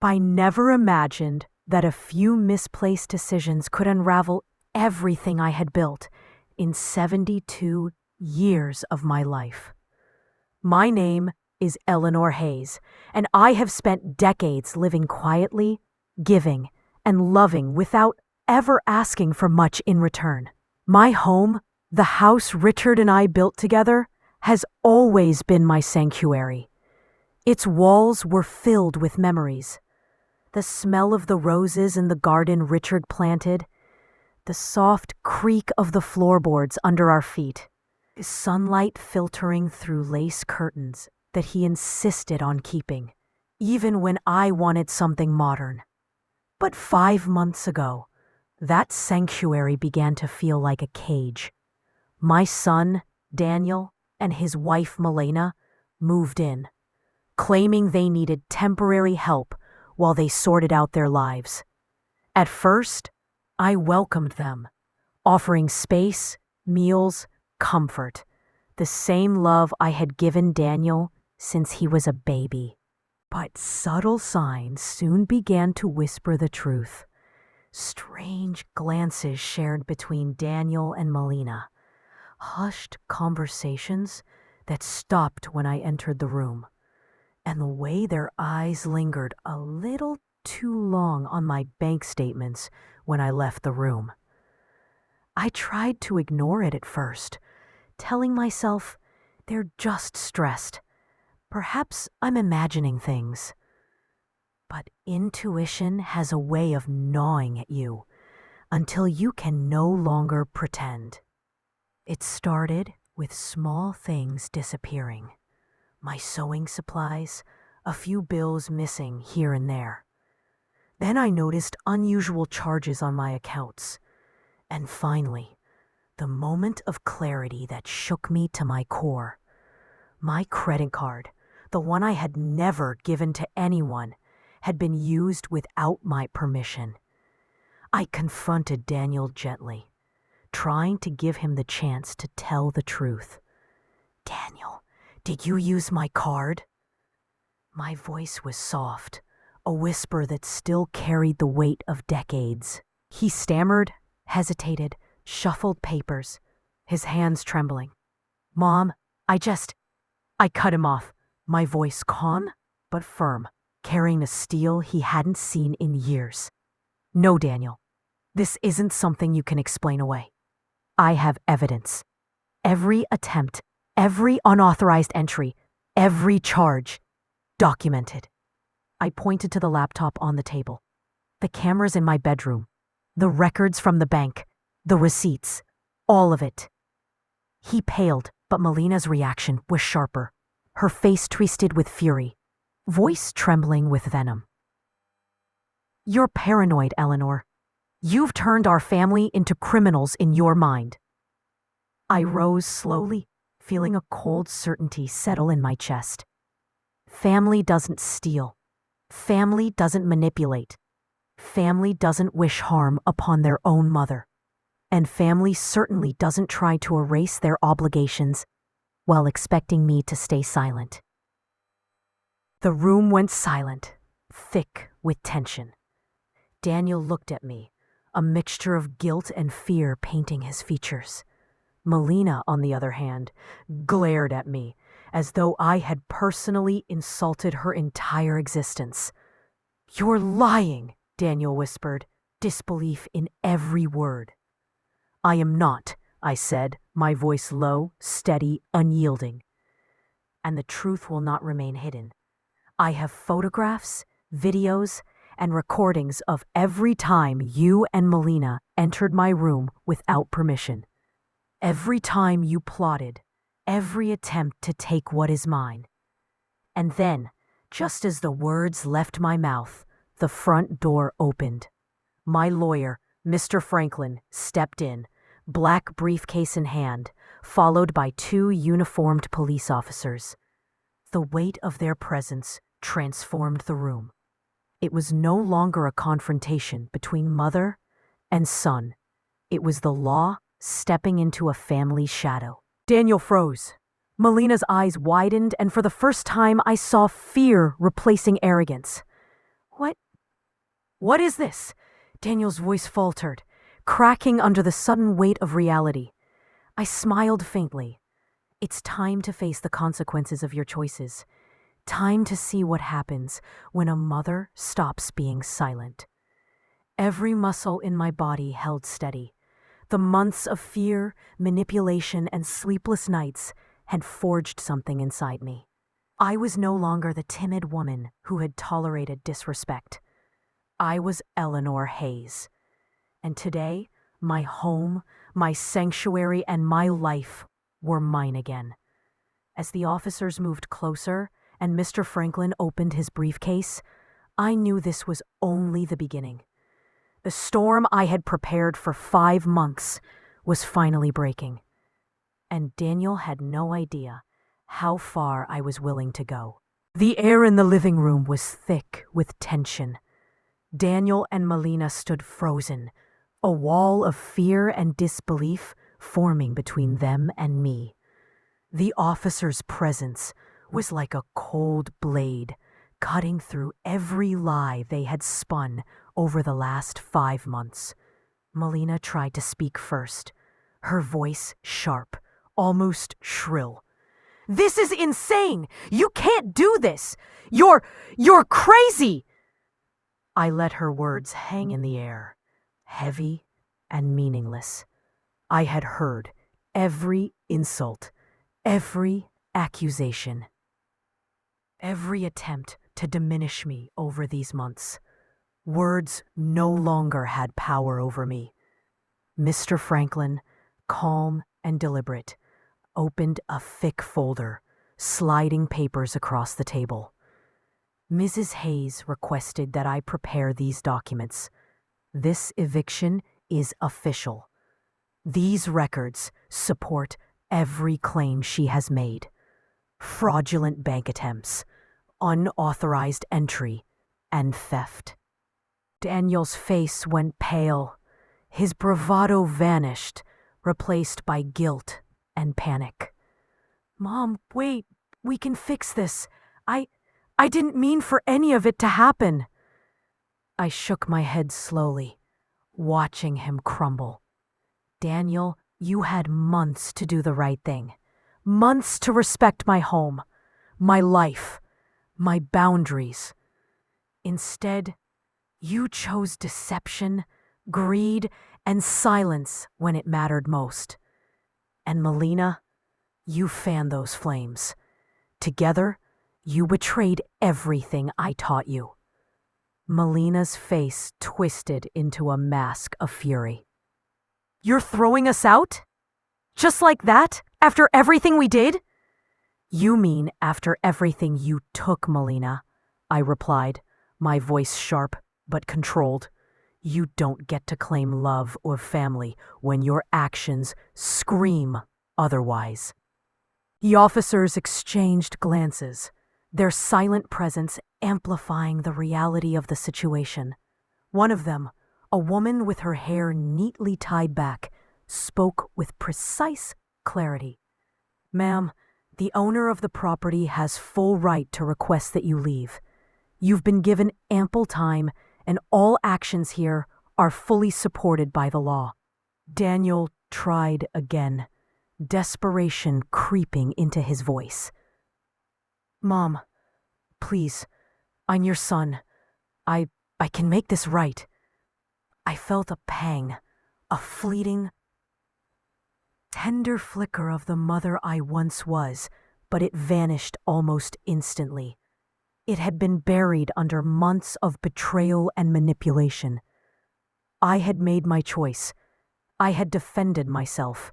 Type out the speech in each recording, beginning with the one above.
I never imagined that a few misplaced decisions could unravel everything I had built in 72 years of my life. My name is Eleanor Hayes, and I have spent decades living quietly, giving, and loving without ever asking for much in return. My home, the house Richard and I built together, has always been my sanctuary. Its walls were filled with memories. The smell of the roses in the garden Richard planted, the soft creak of the floorboards under our feet, sunlight filtering through lace curtains that he insisted on keeping, even when I wanted something modern. But 5 months ago, that sanctuary began to feel like a cage. My son, Daniel, and his wife, Milena, moved in, claiming they needed temporary help while they sorted out their lives. At first, I welcomed them, offering space, meals, comfort, the same love I had given Daniel since he was a baby. But subtle signs soon began to whisper the truth. Strange glances shared between Daniel and Milena, hushed conversations that stopped when I entered the room, and the way their eyes lingered a little too long on my bank statements when I left the room. I tried to ignore it at first, telling myself they're just stressed. Perhaps I'm imagining things. But intuition has a way of gnawing at you until you can no longer pretend. It started with small things disappearing. My sewing supplies, a few bills missing here and there. Then I noticed unusual charges on my accounts. And finally, the moment of clarity that shook me to my core. My credit card, the one I had never given to anyone, had been used without my permission. I confronted Daniel gently, trying to give him the chance to tell the truth. "Daniel, did you use my card?" My voice was soft, a whisper that still carried the weight of decades. He stammered, hesitated, shuffled papers, his hands trembling. "Mom, I cut him off, my voice calm but firm, carrying a steel he hadn't seen in years. "No, Daniel, this isn't something you can explain away. I have evidence. Every attempt, every unauthorized entry, every charge, documented." I pointed to the laptop on the table, the cameras in my bedroom, the records from the bank, the receipts, all of it. He paled, but Melina's reaction was sharper, her face twisted with fury, voice trembling with venom. "You're paranoid, Eleanor. You've turned our family into criminals in your mind." I rose slowly, feeling a cold certainty settle in my chest. Family doesn't steal. Family doesn't manipulate. Family doesn't wish harm upon their own mother. And family certainly doesn't try to erase their obligations while expecting me to stay silent. The room went silent, thick with tension. Daniel looked at me, a mixture of guilt and fear painting his features. Melina, on the other hand, glared at me as though I had personally insulted her entire existence. "You're lying," Daniel whispered, disbelief in every word. "I am not," I said, my voice low, steady, unyielding. "And the truth will not remain hidden. I have photographs, videos, and recordings of every time you and Melina entered my room without permission. Every time you plotted, every attempt to take what is mine." And then, just as the words left my mouth, the front door opened. My lawyer, Mr. Franklin, stepped in, black briefcase in hand, followed by 2 uniformed police officers. The weight of their presence transformed the room. It was no longer a confrontation between mother and son. It was the law stepping into a family's shadow. Daniel froze. Melina's eyes widened, and for the first time I saw fear replacing arrogance. "What What is this? Daniel's voice faltered, cracking under the sudden weight of reality. I smiled faintly. It's time to face the consequences of your choices. Time to see what happens when a mother stops being silent. Every muscle in my body held steady. The months of fear, manipulation, and sleepless nights had forged something inside me. I was no longer the timid woman who had tolerated disrespect. I was Eleanor Hayes. And today, my home, my sanctuary, and my life were mine again. As the officers moved closer and Mr. Franklin opened his briefcase, I knew this was only the beginning. The storm I had prepared for 5 months was finally breaking. And Daniel had no idea how far I was willing to go. The air in the living room was thick with tension. Daniel and Melina stood frozen, a wall of fear and disbelief forming between them and me. The officer's presence was like a cold blade, cutting through every lie they had spun over the last 5 months. Melina tried to speak first, her voice sharp, almost shrill. "This is insane! You can't do this! You're crazy!" I let her words hang in the air, heavy and meaningless. I had heard every insult, every accusation, every attempt to diminish me over these months. Words no longer had power over me. Mr. Franklin, calm and deliberate, opened a thick folder, sliding papers across the table. Mrs. Hayes requested that I prepare these documents. This eviction is official. These records support every claim she has made. Fraudulent bank attempts, unauthorized entry, and theft. Daniel's face went pale. His bravado vanished, replaced by guilt and panic. "Mom, wait, we can fix this. I didn't mean for any of it to happen." I shook my head slowly, watching him crumble. "Daniel, you had months to do the right thing. Months to respect my home, my life, my boundaries. Instead, you chose deception, greed, and silence when it mattered most. And Melina, you fanned those flames. Together, you betrayed everything I taught you." Melina's face twisted into a mask of fury. "You're throwing us out? Just like that? After everything we did?" "You mean after everything you took, Melina," I replied, my voice sharp but controlled. "You don't get to claim love or family when your actions scream otherwise." The officers exchanged glances, their silent presence amplifying the reality of the situation. One of them, a woman with her hair neatly tied back, spoke with precise clarity. "Ma'am, the owner of the property has full right to request that you leave. You've been given ample time, and all actions here are fully supported by the law." Daniel tried again, desperation creeping into his voice. "Mom, please, I'm your son. I can make this right." I felt a pang, a fleeting, tender flicker of the mother I once was, but it vanished almost instantly. It had been buried under months of betrayal and manipulation. I had made my choice. I had defended myself.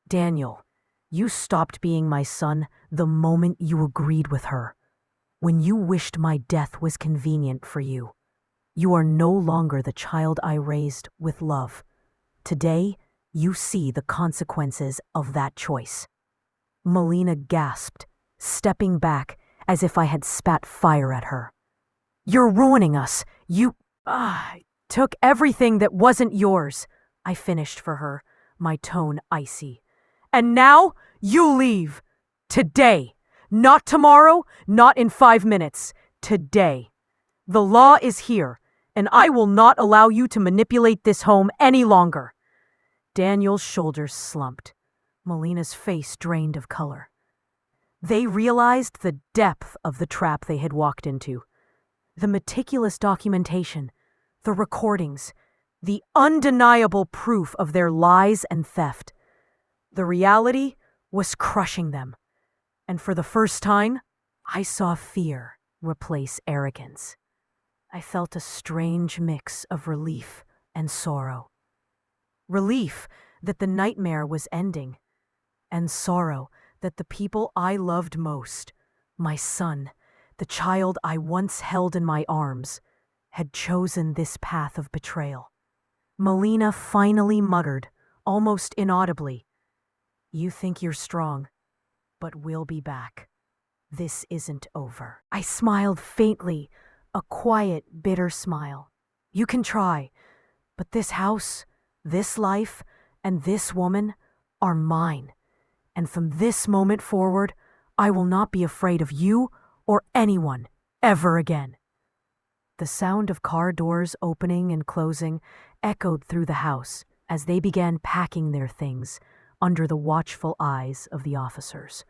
"Daniel, you stopped being my son the moment you agreed with her. When you wished my death was convenient for you. You are no longer the child I raised with love. Today, you see the consequences of that choice." Melina gasped, stepping back as if I had spat fire at her. "You're ruining us. You took everything that wasn't yours," I finished for her, my tone icy. "And now you leave. Today. Not tomorrow, not in 5 minutes. Today. The law is here, and I will not allow you to manipulate this home any longer." Daniel's shoulders slumped. Melina's face drained of color. They realized the depth of the trap they had walked into. The meticulous documentation, the recordings, the undeniable proof of their lies and theft. The reality was crushing them. And for the first time, I saw fear replace arrogance. I felt a strange mix of relief and sorrow. Relief that the nightmare was ending, and sorrow that the people I loved most, my son, the child I once held in my arms, had chosen this path of betrayal. Melina finally muttered, almost inaudibly, "You think you're strong, but we'll be back. This isn't over." I smiled faintly, a quiet, bitter smile. "You can try, but this house, this life, and this woman are mine. And from this moment forward, I will not be afraid of you or anyone ever again." The sound of car doors opening and closing echoed through the house as they began packing their things under the watchful eyes of the officers.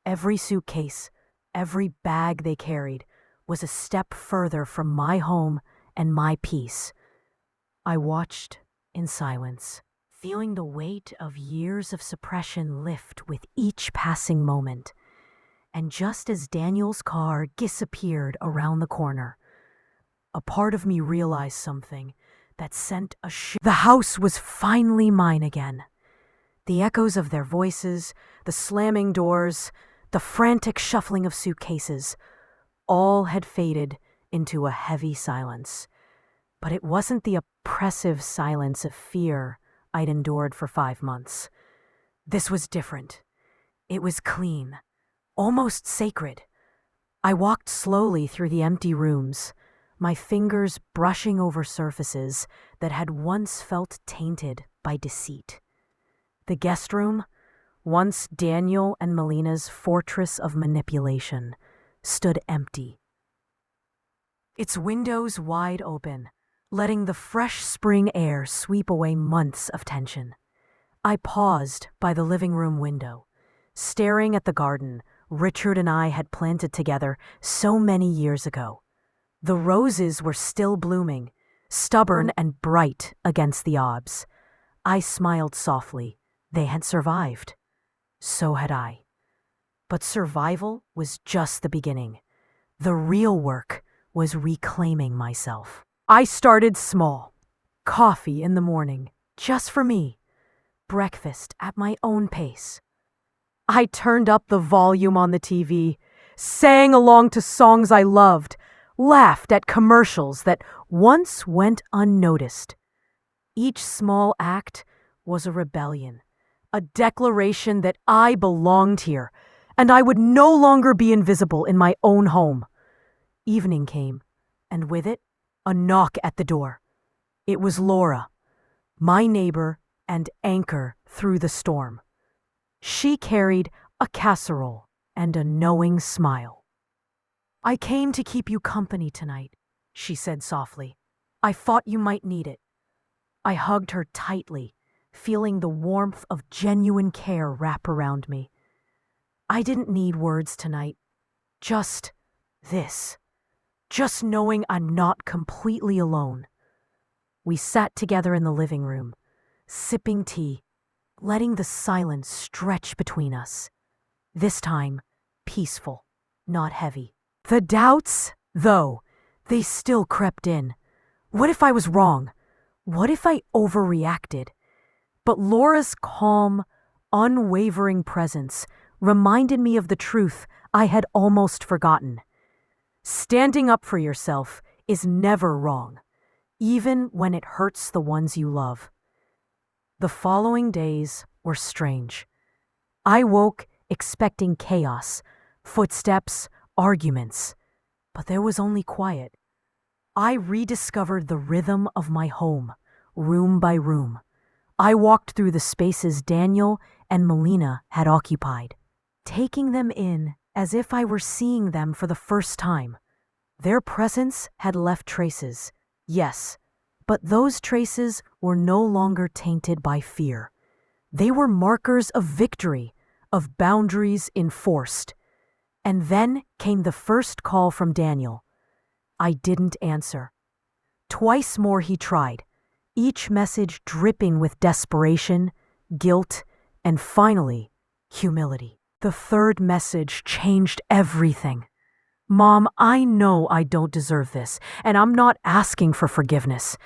Every suitcase, every bag they carried was a step further from my home and my peace. I watched in silence, feeling the weight of years of suppression lift with each passing moment. And just as Daniel's car disappeared around the corner, a part of me realized something that sent a The house was finally mine again. The echoes of their voices, the slamming doors, the frantic shuffling of suitcases, all had faded into a heavy silence. But it wasn't the oppressive silence of fear I'd endured for 5 months. This was different. It was clean, almost sacred. I walked slowly through the empty rooms, my fingers brushing over surfaces that had once felt tainted by deceit. The guest room, once Daniel and Melina's fortress of manipulation, stood empty. Its windows wide open, letting the fresh spring air sweep away months of tension. I paused by the living room window, staring at the garden Richard and I had planted together so many years ago. The roses were still blooming, stubborn and bright against the odds. I smiled softly. They had survived. So had I. But survival was just the beginning. The real work was reclaiming myself. I started small. Coffee in the morning, just for me. Breakfast at my own pace. I turned up the volume on the TV, sang along to songs I loved, laughed at commercials that once went unnoticed. Each small act was a rebellion, a declaration that I belonged here, and I would no longer be invisible in my own home. Evening came, and with it, a knock at the door. It was Laura, my neighbor and anchor through the storm. She carried a casserole and a knowing smile. "I came to keep you company tonight," she said softly. "I thought you might need it." I hugged her tightly, feeling the warmth of genuine care wrap around me. I didn't need words tonight. Just this. Just knowing I'm not completely alone. We sat together in the living room, sipping tea, letting the silence stretch between us. This time, peaceful, not heavy. The doubts, though, they still crept in. What if I was wrong? What if I overreacted? But Laura's calm, unwavering presence reminded me of the truth I had almost forgotten. Standing up for yourself is never wrong, even when it hurts the ones you love. The following days were strange. I woke expecting chaos, footsteps, arguments, but there was only quiet. I rediscovered the rhythm of my home, room by room. I walked through the spaces Daniel and Melina had occupied, taking them in as if I were seeing them for the first time. Their presence had left traces, Yes, but those traces were no longer tainted by fear. They were markers of victory, of boundaries enforced. And then came the first call from Daniel. I didn't answer. Twice more he tried, each message dripping with desperation, guilt, and finally, humility. The third message changed everything. Mom, I know I don't deserve this, and I'm not asking for forgiveness.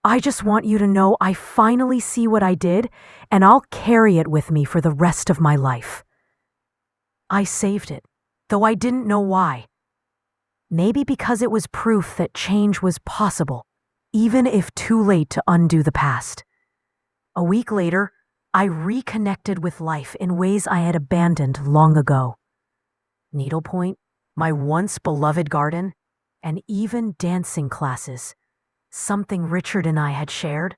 I just want you to know I finally see what I did, and I'll carry it with me for the rest of my life. I saved it, though I didn't know why. Maybe because it was proof that change was possible, even if too late to undo the past. A week later, I reconnected with life in ways I had abandoned long ago. Needlepoint, my once beloved garden, and even dancing classes, something Richard and I had shared,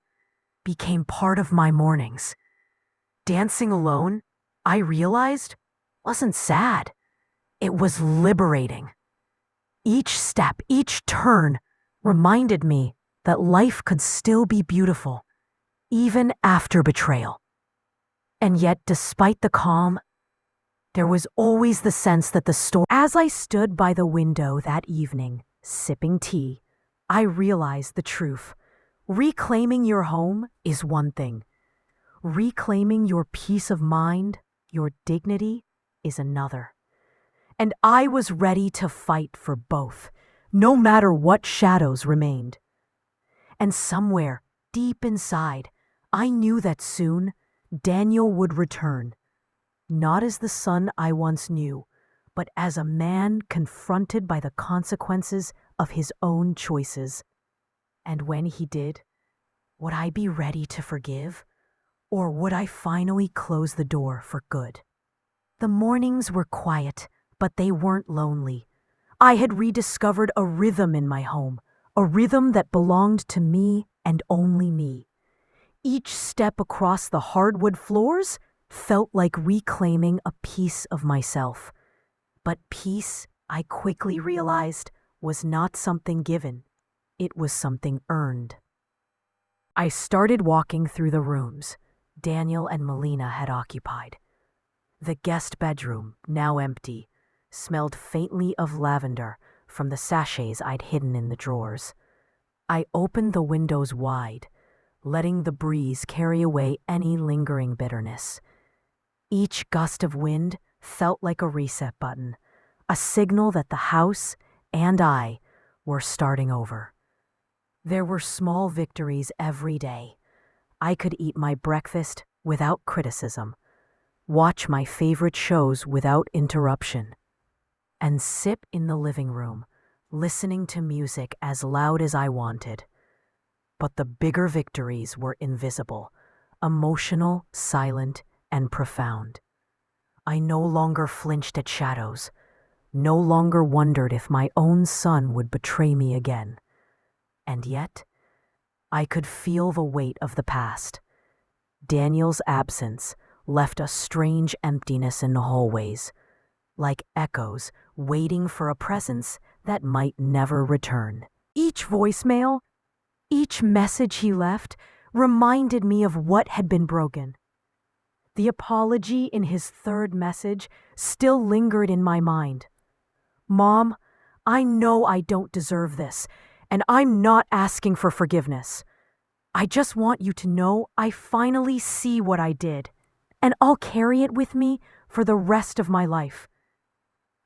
became part of my mornings. Dancing alone, I realized, wasn't sad. It was liberating. Each step, each turn, reminded me that life could still be beautiful, even after betrayal. And yet, despite the calm, there was always the sense that the storm. As I stood by the window that evening, sipping tea, I realized the truth. Reclaiming your home is one thing. Reclaiming your peace of mind, your dignity, is another. And I was ready to fight for both, no matter what shadows remained. And somewhere, deep inside, I knew that soon Daniel would return, not as the son I once knew, but as a man confronted by the consequences of his own choices. And when he did, would I be ready to forgive, or would I finally close the door for good? The mornings were quiet, but they weren't lonely. I had rediscovered a rhythm in my home, a rhythm that belonged to me and only me. Each step across the hardwood floors felt like reclaiming a piece of myself. But peace, I quickly realized, was not something given. It was something earned. I started walking through the rooms Daniel and Melina had occupied. The guest bedroom, now empty, smelled faintly of lavender from the sachets I'd hidden in the drawers. I opened the windows wide, letting the breeze carry away any lingering bitterness. Each gust of wind felt like a reset button, a signal that the house and I were starting over. There were small victories every day. I could eat my breakfast without criticism, watch my favorite shows without interruption, and sip in the living room, listening to music as loud as I wanted. But the bigger victories were invisible, emotional, silent, and profound. I no longer flinched at shadows, no longer wondered if my own son would betray me again. And yet, I could feel the weight of the past. Daniel's absence left a strange emptiness in the hallways, like echoes waiting for a presence that might never return. Each voicemail, each message he left, reminded me of what had been broken. The apology in his third message still lingered in my mind. Mom, I know I don't deserve this, and I'm not asking for forgiveness. I just want you to know I finally see what I did, and I'll carry it with me for the rest of my life.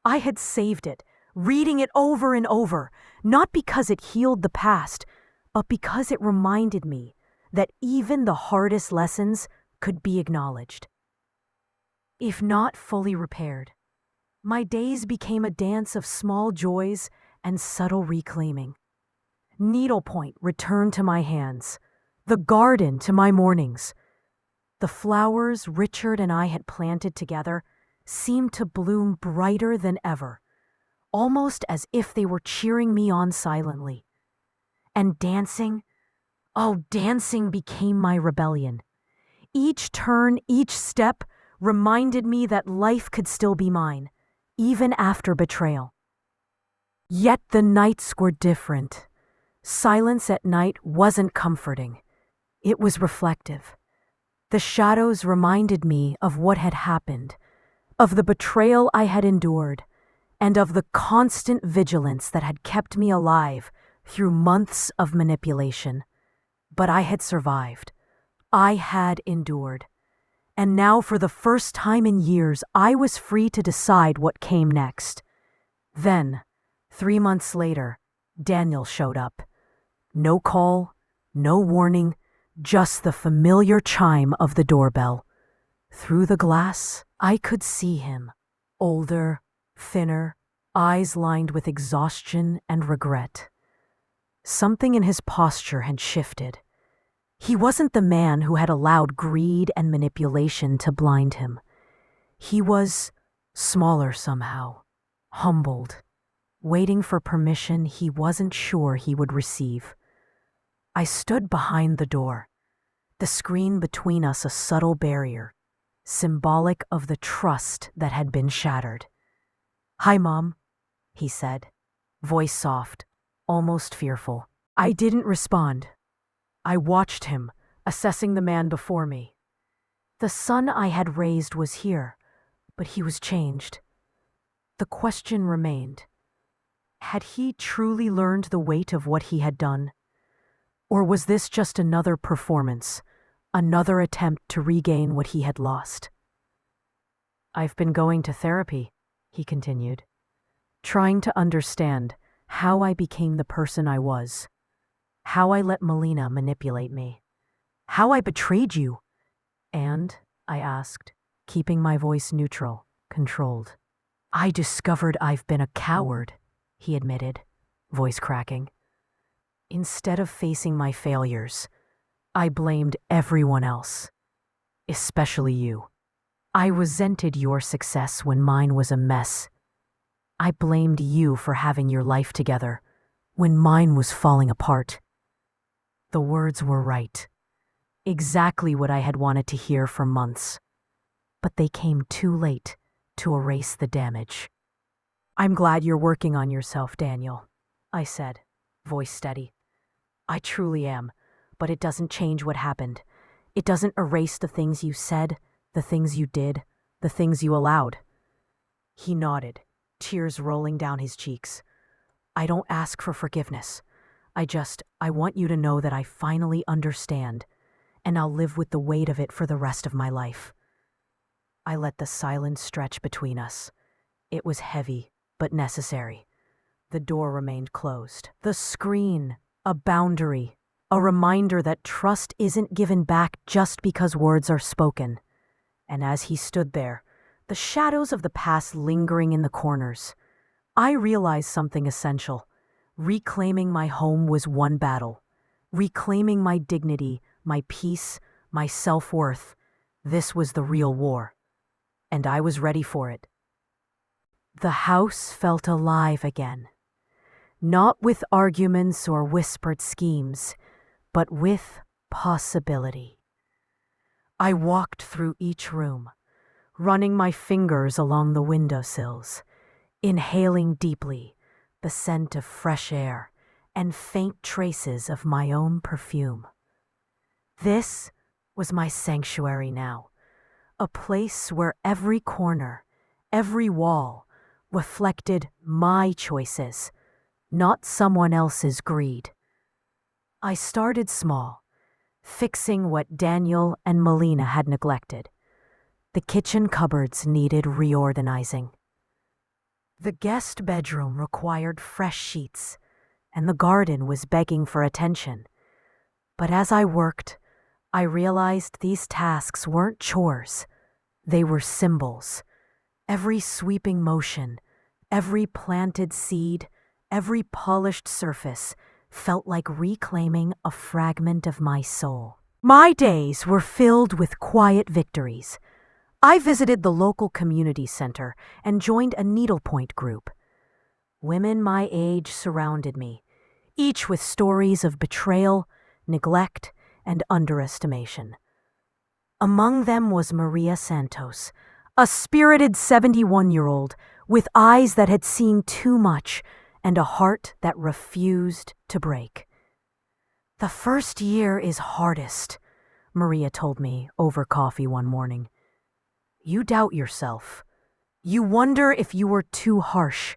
I had saved it, reading it over and over, not because it healed the past, but because it reminded me that even the hardest lessons could be acknowledged. If not fully repaired, my days became a dance of small joys and subtle reclaiming. Needlepoint returned to my hands, the garden to my mornings. The flowers Richard and I had planted together seemed to bloom brighter than ever, almost as if they were cheering me on silently. And dancing, oh, dancing became my rebellion. Each turn, each step reminded me that life could still be mine, even after betrayal. Yet the nights were different. Silence at night wasn't comforting. It was reflective. The shadows reminded me of what had happened, of the betrayal I had endured, and of the constant vigilance that had kept me alive through months of manipulation. But I had survived. I had endured. And now, for the first time in years, I was free to decide what came next. Then, 3 months later, Daniel showed up. No call, no warning, just the familiar chime of the doorbell. Through the glass, I could see him, older, thinner, eyes lined with exhaustion and regret. Something in his posture had shifted. He wasn't the man who had allowed greed and manipulation to blind him. He was smaller somehow, humbled, waiting for permission he wasn't sure he would receive. I stood behind the door, the screen between us a subtle barrier, symbolic of the trust that had been shattered. "Hi, Mom," he said, voice soft, almost fearful. I didn't respond. I watched him, assessing the man before me. The son I had raised was here, but he was changed. The question remained. Had he truly learned the weight of what he had done? Or was this just another performance, another attempt to regain what he had lost? "I've been going to therapy," he continued, trying to understand how I became the person I was, how I let Melina manipulate me, how I betrayed you. "And," I asked, keeping my voice neutral, controlled. "I discovered I've been a coward," he admitted, voice cracking. "Instead of facing my failures, I blamed everyone else, especially you. I resented your success when mine was a mess. I blamed you for having your life together when mine was falling apart." The words were right. Exactly what I had wanted to hear for months. But they came too late to erase the damage. "I'm glad you're working on yourself, Daniel," I said, voice steady. "I truly am, but it doesn't change what happened. It doesn't erase the things you said, the things you did, the things you allowed." He nodded, tears rolling down his cheeks. "I don't ask for forgiveness. I want you to know that I finally understand, and I'll live with the weight of it for the rest of my life." I let the silence stretch between us. It was heavy, but necessary. The door remained closed. The screen, a boundary, a reminder that trust isn't given back just because words are spoken. And as he stood there, the shadows of the past lingering in the corners, I realized something essential. Reclaiming my home was one battle. Reclaiming my dignity, my peace, my self-worth. This was the real war. And I was ready for it. The house felt alive again. Not with arguments or whispered schemes, but with possibility. I walked through each room, running my fingers along the windowsills, inhaling deeply the scent of fresh air and faint traces of my own perfume. This was my sanctuary now, a place where every corner, every wall reflected my choices, not someone else's greed. I started small, fixing what Daniel and Melina had neglected. The kitchen cupboards needed reorganizing. The guest bedroom required fresh sheets, and the garden was begging for attention. But as I worked, I realized these tasks weren't chores. They were symbols. Every sweeping motion, every planted seed, every polished surface felt like reclaiming a fragment of my soul. My days were filled with quiet victories. I visited the local community center and joined a needlepoint group. Women my age surrounded me, each with stories of betrayal, neglect, and underestimation. Among them was Maria Santos, a spirited 71-year-old with eyes that had seen too much and a heart that refused to break. The first year is hardest, Maria told me over coffee one morning. You doubt yourself. You wonder if you were too harsh.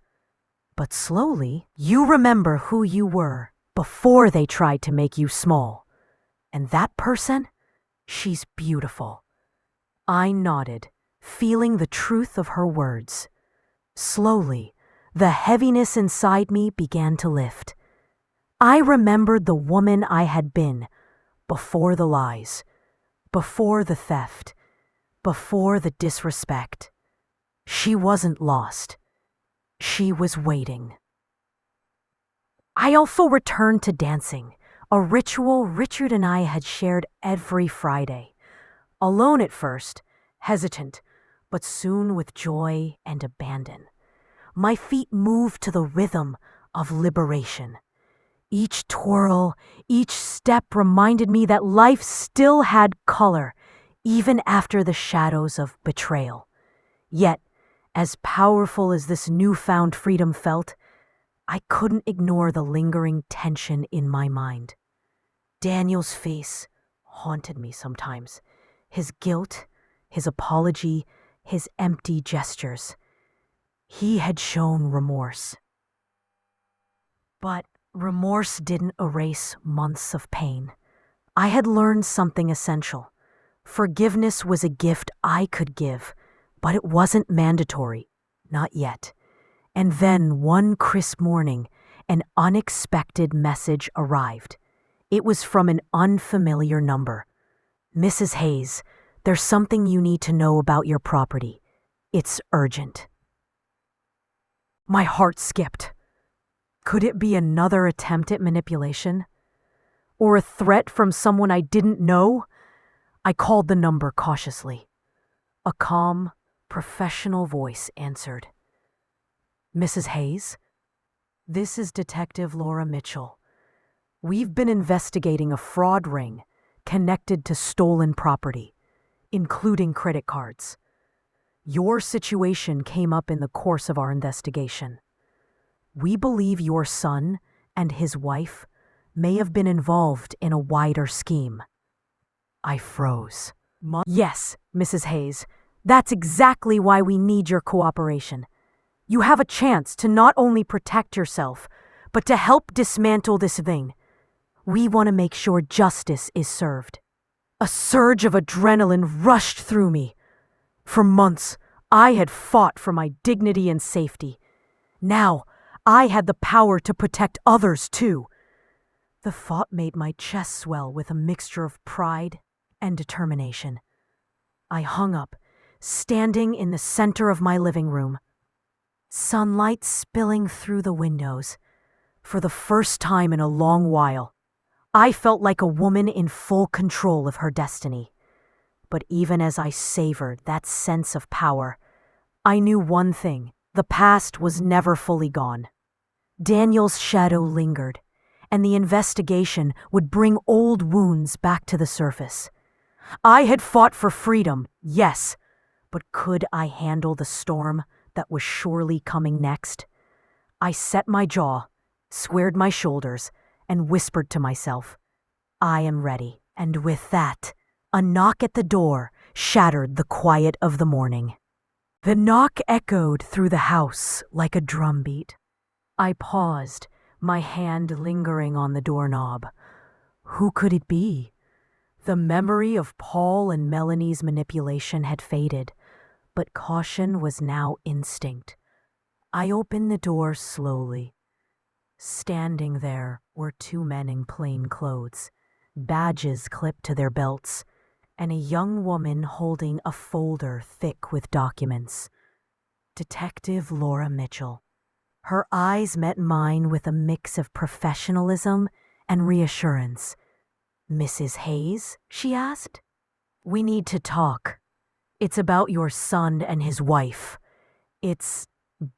But slowly, you remember who you were before they tried to make you small. And that person? She's beautiful. I nodded, feeling the truth of her words. Slowly, the heaviness inside me began to lift. I remembered the woman I had been before the lies, before the theft, before the disrespect. She wasn't lost. She was waiting. I also returned to dancing, a ritual Richard and I had shared every Friday. Alone at first, hesitant, but soon with joy and abandon. My feet moved to the rhythm of liberation. Each twirl, each step reminded me that life still had color, even after the shadows of betrayal. Yet, as powerful as this newfound freedom felt, I couldn't ignore the lingering tension in my mind. Daniel's face haunted me sometimes. His guilt, his apology, his empty gestures. He had shown remorse. But remorse didn't erase months of pain. I had learned something essential. Forgiveness was a gift I could give, but it wasn't mandatory. Not yet. And then one crisp morning, an unexpected message arrived. It was from an unfamiliar number. Mrs. Hayes, there's something you need to know about your property. It's urgent. My heart skipped. Could it be another attempt at manipulation? Or a threat from someone I didn't know? I called the number cautiously. A calm, professional voice answered. Mrs. Hayes, this is Detective Laura Mitchell. We've been investigating a fraud ring connected to stolen property, including credit cards. Your situation came up in the course of our investigation. We believe your son and his wife may have been involved in a wider scheme. I froze. Yes, Mrs. Hayes, that's exactly why we need your cooperation. You have a chance to not only protect yourself, but to help dismantle this thing. We want to make sure justice is served. A surge of adrenaline rushed through me. For months, I had fought for my dignity and safety. Now, I had the power to protect others too. The thought made my chest swell with a mixture of pride and determination. I hung up, standing in the center of my living room. Sunlight spilling through the windows. For the first time in a long while, I felt like a woman in full control of her destiny. But even as I savored that sense of power, I knew one thing: the past was never fully gone. Daniel's shadow lingered, and the investigation would bring old wounds back to the surface. I had fought for freedom, yes, but could I handle the storm that was surely coming next? I set my jaw, squared my shoulders, and whispered to myself, I am ready. And with that, a knock at the door shattered the quiet of the morning. The knock echoed through the house like a drumbeat. I paused, my hand lingering on the doorknob. Who could it be? The memory of Paul and Melanie's manipulation had faded, but caution was now instinct. I opened the door slowly. Standing there were two men in plain clothes, badges clipped to their belts, and a young woman holding a folder thick with documents. Detective Laura Mitchell. Her eyes met mine with a mix of professionalism and reassurance. Mrs. Hayes? She asked. We need to talk. It's about your son and his wife. It's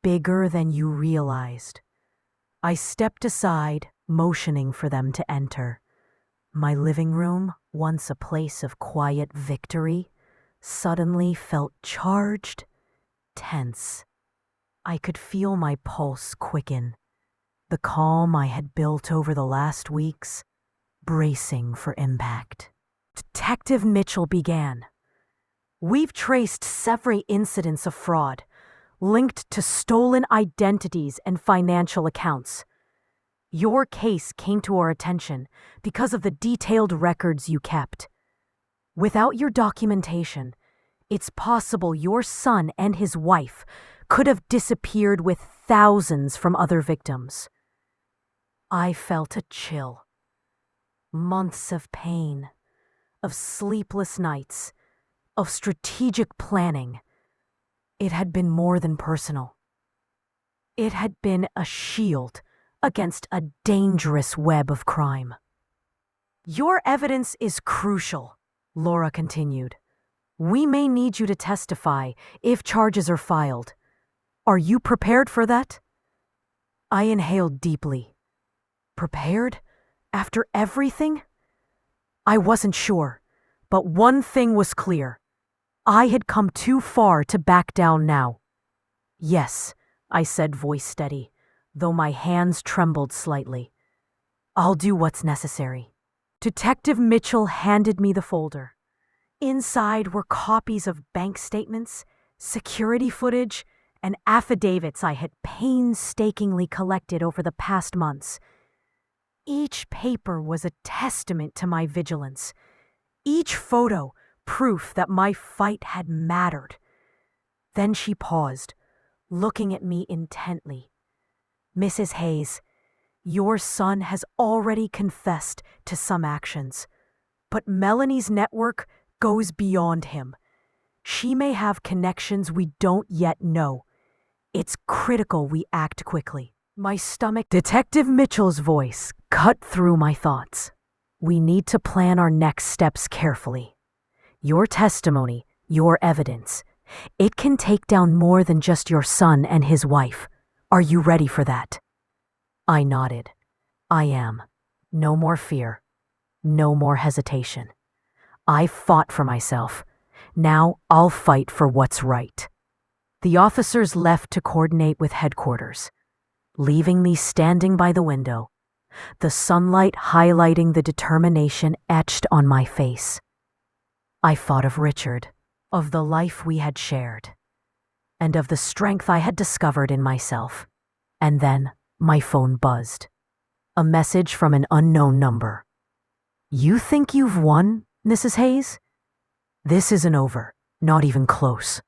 bigger than you realized. I stepped aside, motioning for them to enter. My living room, once a place of quiet victory, suddenly felt charged, tense. I could feel my pulse quicken. The calm I had built over the last weeks bracing for impact. Detective Mitchell began. We've traced several incidents of fraud, linked to stolen identities and financial accounts. Your case came to our attention because of the detailed records you kept. Without your documentation, it's possible your son and his wife could have disappeared with thousands from other victims. I felt a chill. Months of pain, of sleepless nights, of strategic planning. It had been more than personal. It had been a shield against a dangerous web of crime. Your evidence is crucial, Laura continued. We may need you to testify if charges are filed. Are you prepared for that? I inhaled deeply. Prepared? After everything? I wasn't sure, but one thing was clear. I had come too far to back down now. Yes, I said, voice steady, though my hands trembled slightly. I'll do what's necessary. Detective Mitchell handed me the folder. Inside were copies of bank statements, security footage, and affidavits I had painstakingly collected over the past months. Each paper was a testament to my vigilance. Each photo proof that my fight had mattered. Then she paused, looking at me intently. Mrs. Hayes, your son has already confessed to some actions, but Melanie's network goes beyond him. She may have connections we don't yet know. It's critical we act quickly. My stomach. Detective Mitchell's voice cut through my thoughts. We need to plan our next steps carefully. Your testimony, your evidence, it can take down more than just your son and his wife. Are you ready for that? I nodded. I am. No more fear. No more hesitation. I fought for myself. Now I'll fight for what's right. The officers left to coordinate with headquarters, leaving me standing by the window, the sunlight highlighting the determination etched on my face. I thought of Richard, of the life we had shared, and of the strength I had discovered in myself. And then my phone buzzed. A message from an unknown number. You think you've won, Mrs. Hayes? This isn't over, not even close.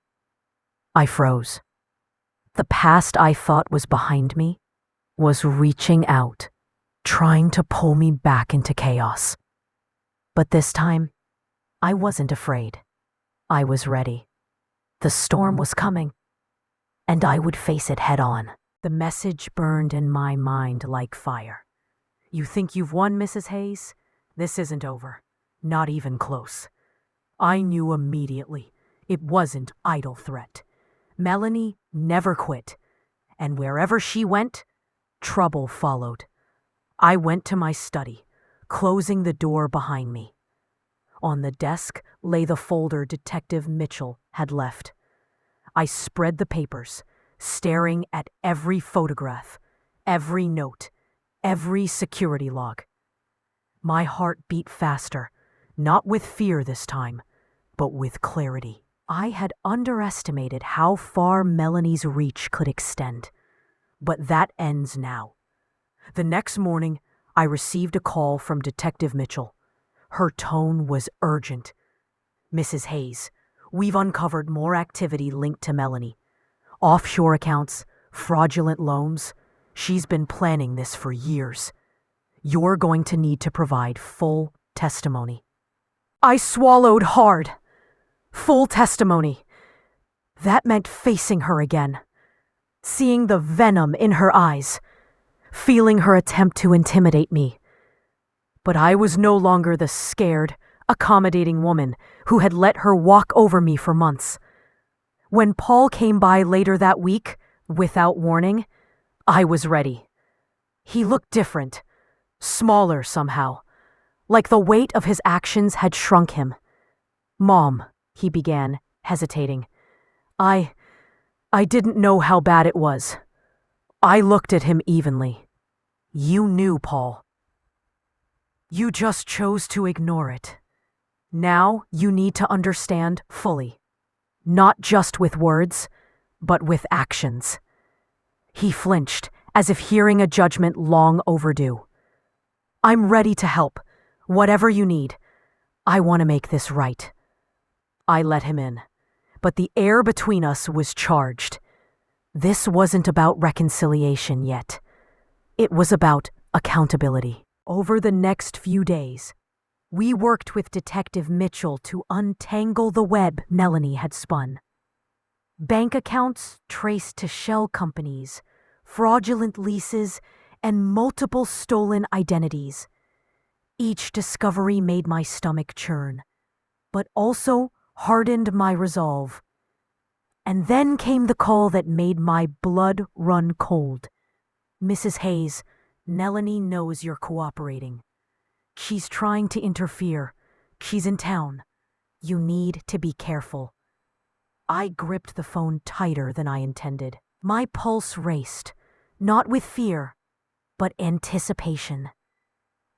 I froze. The past I thought was behind me was reaching out, trying to pull me back into chaos. But this time, I wasn't afraid. I was ready. The storm was coming, and I would face it head on. The message burned in my mind like fire. You think you've won, Mrs. Hayes? This isn't over. Not even close. I knew immediately it wasn't idle threat. Melanie never quit, and wherever she went, trouble followed. I went to my study, closing the door behind me. On the desk lay the folder Detective Mitchell had left. I spread the papers, staring at every photograph, every note, every security log. My heart beat faster, not with fear this time, but with clarity. I had underestimated how far Melanie's reach could extend. But that ends now. The next morning, I received a call from Detective Mitchell. Her tone was urgent. Mrs. Hayes, we've uncovered more activity linked to Melanie. Offshore accounts, fraudulent loans. She's been planning this for years. You're going to need to provide full testimony. I swallowed hard. Full testimony. That meant facing her again. Seeing the venom in her eyes. Feeling her attempt to intimidate me. But I was no longer the scared, accommodating woman who had let her walk over me for months. When Paul came by later that week, without warning, I was ready. He looked different, smaller somehow, like the weight of his actions had shrunk him. Mom, he began, hesitating. I didn't know how bad it was. I looked at him evenly. You knew, Paul. You just chose to ignore it. Now you need to understand fully. Not just with words, but with actions. He flinched, as if hearing a judgment long overdue. I'm ready to help. Whatever you need. I want to make this right. I let him in, but the air between us was charged. This wasn't about reconciliation yet. It was about accountability. Over the next few days, we worked with Detective Mitchell to untangle the web Melanie had spun. Bank accounts traced to shell companies, fraudulent leases, and multiple stolen identities. Each discovery made my stomach churn, but also hardened my resolve. And then came the call that made my blood run cold. Mrs. Hayes, Melanie knows you're cooperating. She's trying to interfere. She's in town. You need to be careful. I gripped the phone tighter than I intended. My pulse raced, not with fear, but anticipation.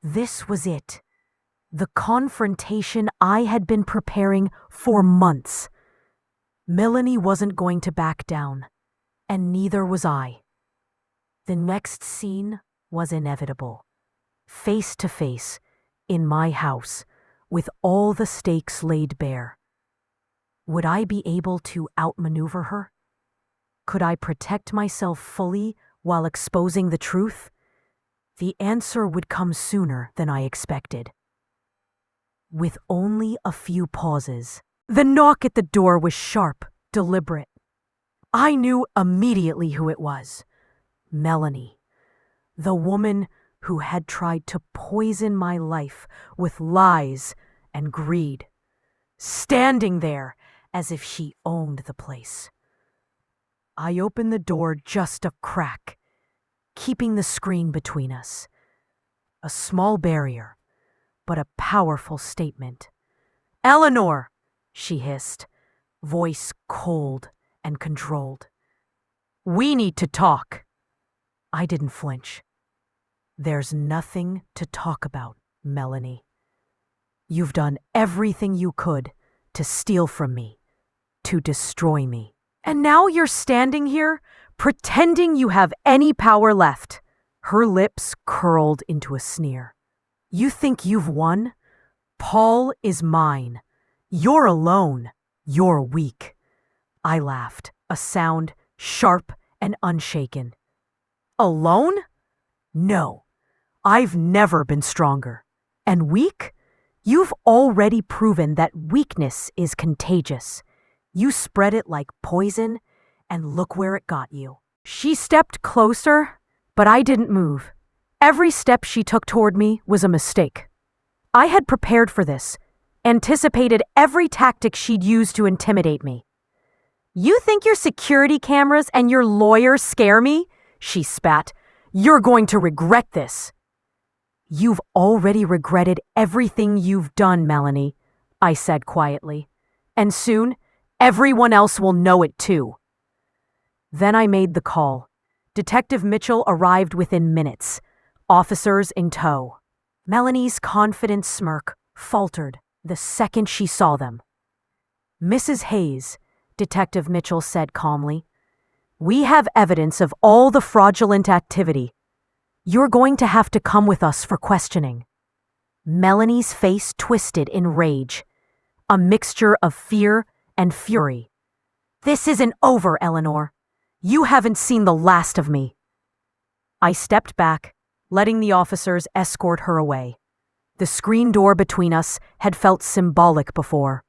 This was it. The confrontation I had been preparing for months. Melanie wasn't going to back down, and neither was I. The next scene was inevitable. Face to face, in my house, with all the stakes laid bare. Would I be able to outmaneuver her? Could I protect myself fully while exposing the truth? The answer would come sooner than I expected. With only a few pauses, the knock at the door was sharp, deliberate. I knew immediately who it was. Melanie, the woman who had tried to poison my life with lies and greed, standing there as if she owned the place. I opened the door just a crack, keeping the screen between us. A small barrier, but a powerful statement. "Eleanor," she hissed, voice cold and controlled. "We need to talk." I didn't flinch. "There's nothing to talk about, Melanie. You've done everything you could to steal from me, to destroy me. And now you're standing here, pretending you have any power left." Her lips curled into a sneer. "You think you've won? Paul is mine. You're alone. You're weak." I laughed, a sound sharp and unshaken. "Alone? No. I've never been stronger. And weak? You've already proven that weakness is contagious. You spread it like poison, and look where it got you." She stepped closer, but I didn't move. Every step she took toward me was a mistake. I had prepared for this, anticipated every tactic she'd use to intimidate me. "You think your security cameras and your lawyer scare me?" she spat. "You're going to regret this." "You've already regretted everything you've done, Melanie," I said quietly. "And soon, everyone else will know it too." Then I made the call. Detective Mitchell arrived within minutes, officers in tow. Melanie's confident smirk faltered the second she saw them. "Mrs. Hayes," Detective Mitchell said calmly, "we have evidence of all the fraudulent activity. You're going to have to come with us for questioning." Melanie's face twisted in rage, a mixture of fear and fury. "This isn't over, Eleanor. You haven't seen the last of me." I stepped back, letting the officers escort her away. The screen door between us had felt symbolic before,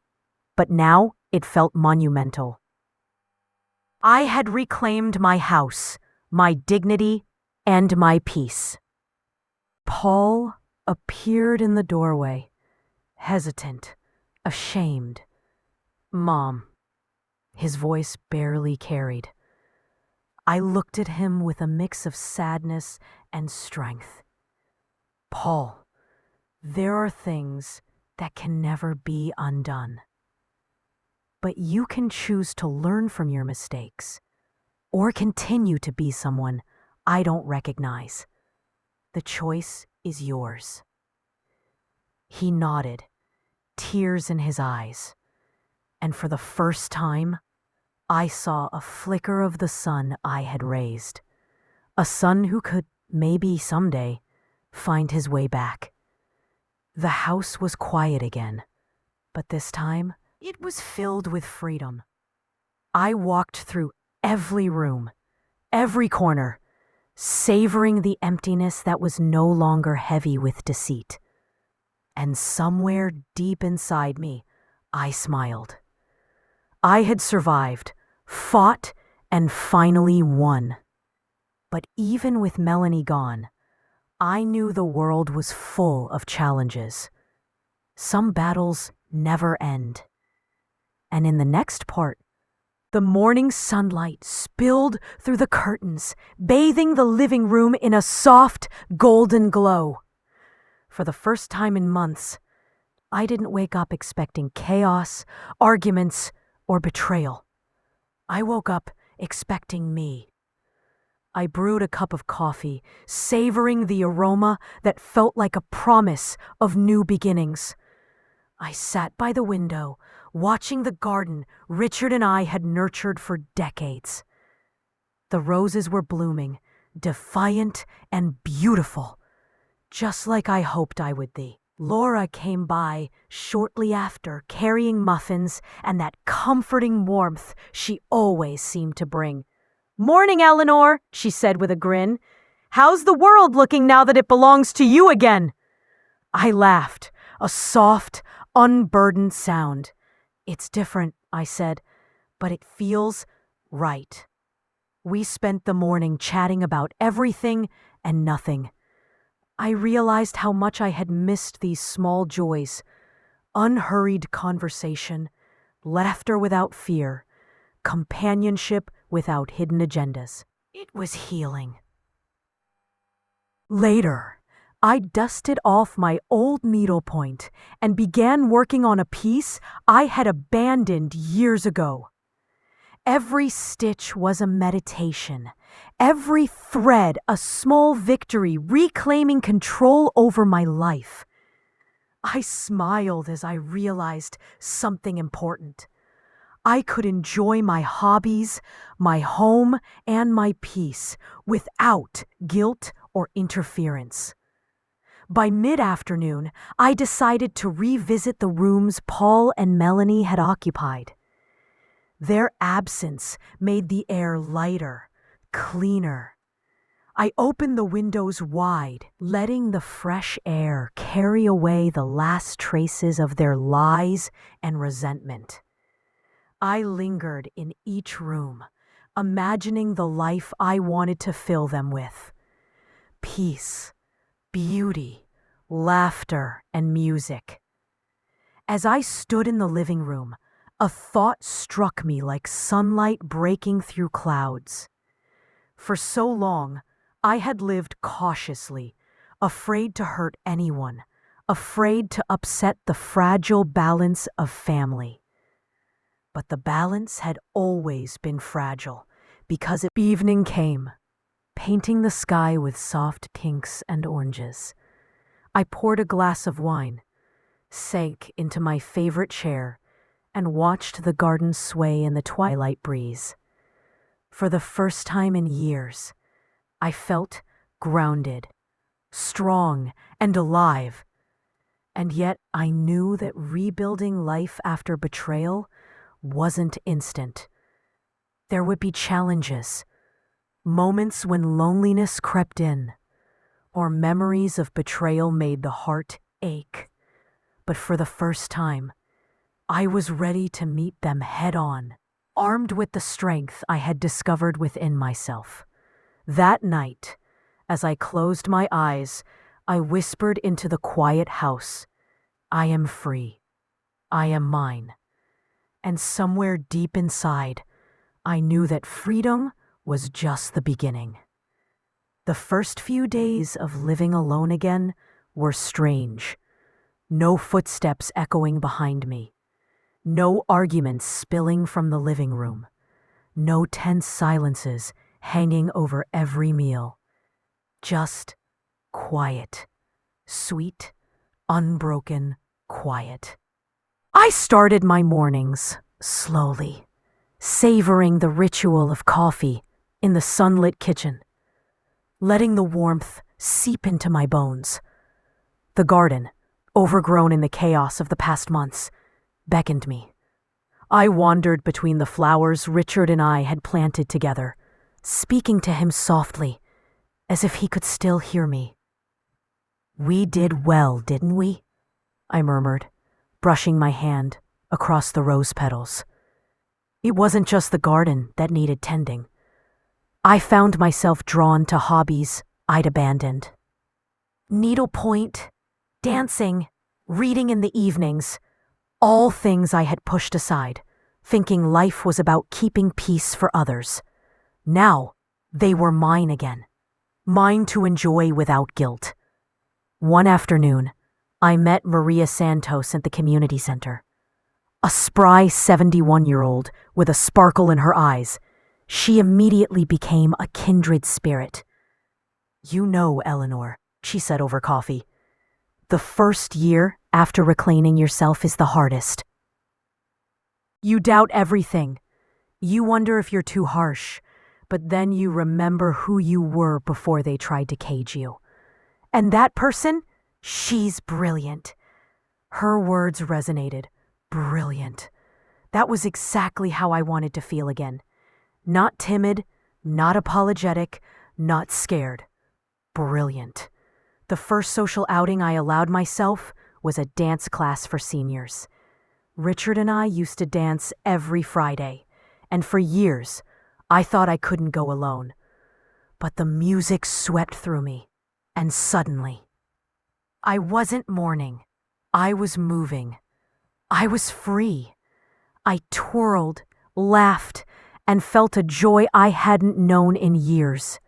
but now it felt monumental. I had reclaimed my house, my dignity, and my peace. Paul appeared in the doorway, hesitant, ashamed. "Mom," his voice barely carried. I looked at him with a mix of sadness and strength. "Paul, there are things that can never be undone. But you can choose to learn from your mistakes, or continue to be someone I don't recognize. The choice is yours." He nodded, tears in his eyes. And for the first time, I saw a flicker of the son I had raised. A son who could, maybe someday, find his way back. The house was quiet again, but this time it was filled with freedom. I walked through every room, every corner, savoring the emptiness that was no longer heavy with deceit. And somewhere deep inside me, I smiled. I had survived, fought, and finally won. But even with Melanie gone, I knew the world was full of challenges. Some battles never end. And in the next part, the morning sunlight spilled through the curtains, bathing the living room in a soft, golden glow. For the first time in months, I didn't wake up expecting chaos, arguments, or betrayal. I woke up expecting me. I brewed a cup of coffee, savoring the aroma that felt like a promise of new beginnings. I sat by the window, watching the garden Richard and I had nurtured for decades. The roses were blooming, defiant and beautiful, just like I hoped I would be. Laura came by shortly after, carrying muffins and that comforting warmth she always seemed to bring. "Morning, Eleanor," she said with a grin. "How's the world looking now that it belongs to you again?" I laughed, a soft, unburdened sound. "It's different," I said, "but it feels right." We spent the morning chatting about everything and nothing. I realized how much I had missed these small joys: unhurried conversation, laughter without fear, companionship without hidden agendas. It was healing. Later, I dusted off my old needlepoint and began working on a piece I had abandoned years ago. Every stitch was a meditation, every thread a small victory reclaiming control over my life. I smiled as I realized something important. I could enjoy my hobbies, my home, and my peace without guilt or interference. By mid-afternoon, I decided to revisit the rooms Paul and Melanie had occupied. Their absence made the air lighter, cleaner. I opened the windows wide, letting the fresh air carry away the last traces of their lies and resentment. I lingered in each room, imagining the life I wanted to fill them with: peace, beauty, laughter, and music. As I stood in the living room, a thought struck me like sunlight breaking through clouds. For so long, I had lived cautiously, afraid to hurt anyone, afraid to upset the fragile balance of family. But the balance had always been fragile, because evening came, painting the sky with soft pinks and oranges. I poured a glass of wine, sank into my favorite chair, and watched the garden sway in the twilight breeze. For the first time in years, I felt grounded, strong, and alive. And yet I knew that rebuilding life after betrayal wasn't instant. There would be challenges, moments when loneliness crept in, or memories of betrayal made the heart ache. But for the first time, I was ready to meet them head-on, armed with the strength I had discovered within myself. That night, as I closed my eyes, I whispered into the quiet house, "I am free. I am mine." And somewhere deep inside, I knew that freedom was just the beginning. The first few days of living alone again were strange. No footsteps echoing behind me. No arguments spilling from the living room. No tense silences hanging over every meal. Just quiet, sweet, unbroken quiet. I started my mornings slowly, savoring the ritual of coffee in the sunlit kitchen, letting the warmth seep into my bones. The garden, overgrown in the chaos of the past months, beckoned me. I wandered between the flowers Richard and I had planted together, speaking to him softly, as if he could still hear me. "We did well, didn't we?" I murmured, brushing my hand across the rose petals. It wasn't just the garden that needed tending. I found myself drawn to hobbies I'd abandoned. Needlepoint, dancing, reading in the evenings, all things I had pushed aside, thinking life was about keeping peace for others. Now, they were mine again, mine to enjoy without guilt. One afternoon, I met Maria Santos at the community center. A spry 71-year-old with a sparkle in her eyes, she immediately became a kindred spirit. "You know, Eleanor," she said over coffee, "the first year after reclaiming yourself is the hardest. You doubt everything. You wonder if you're too harsh, but then you remember who you were before they tried to cage you. And that person, she's brilliant." Her words resonated. Brilliant. That was exactly how I wanted to feel again. Not timid, not apologetic, not scared. Brilliant. The first social outing I allowed myself was a dance class for seniors. Richard and I used to dance every Friday, and for years, I thought I couldn't go alone. But the music swept through me, and suddenly, I wasn't mourning. I was moving. I was free. I twirled, laughed, and felt a joy I hadn't known in years.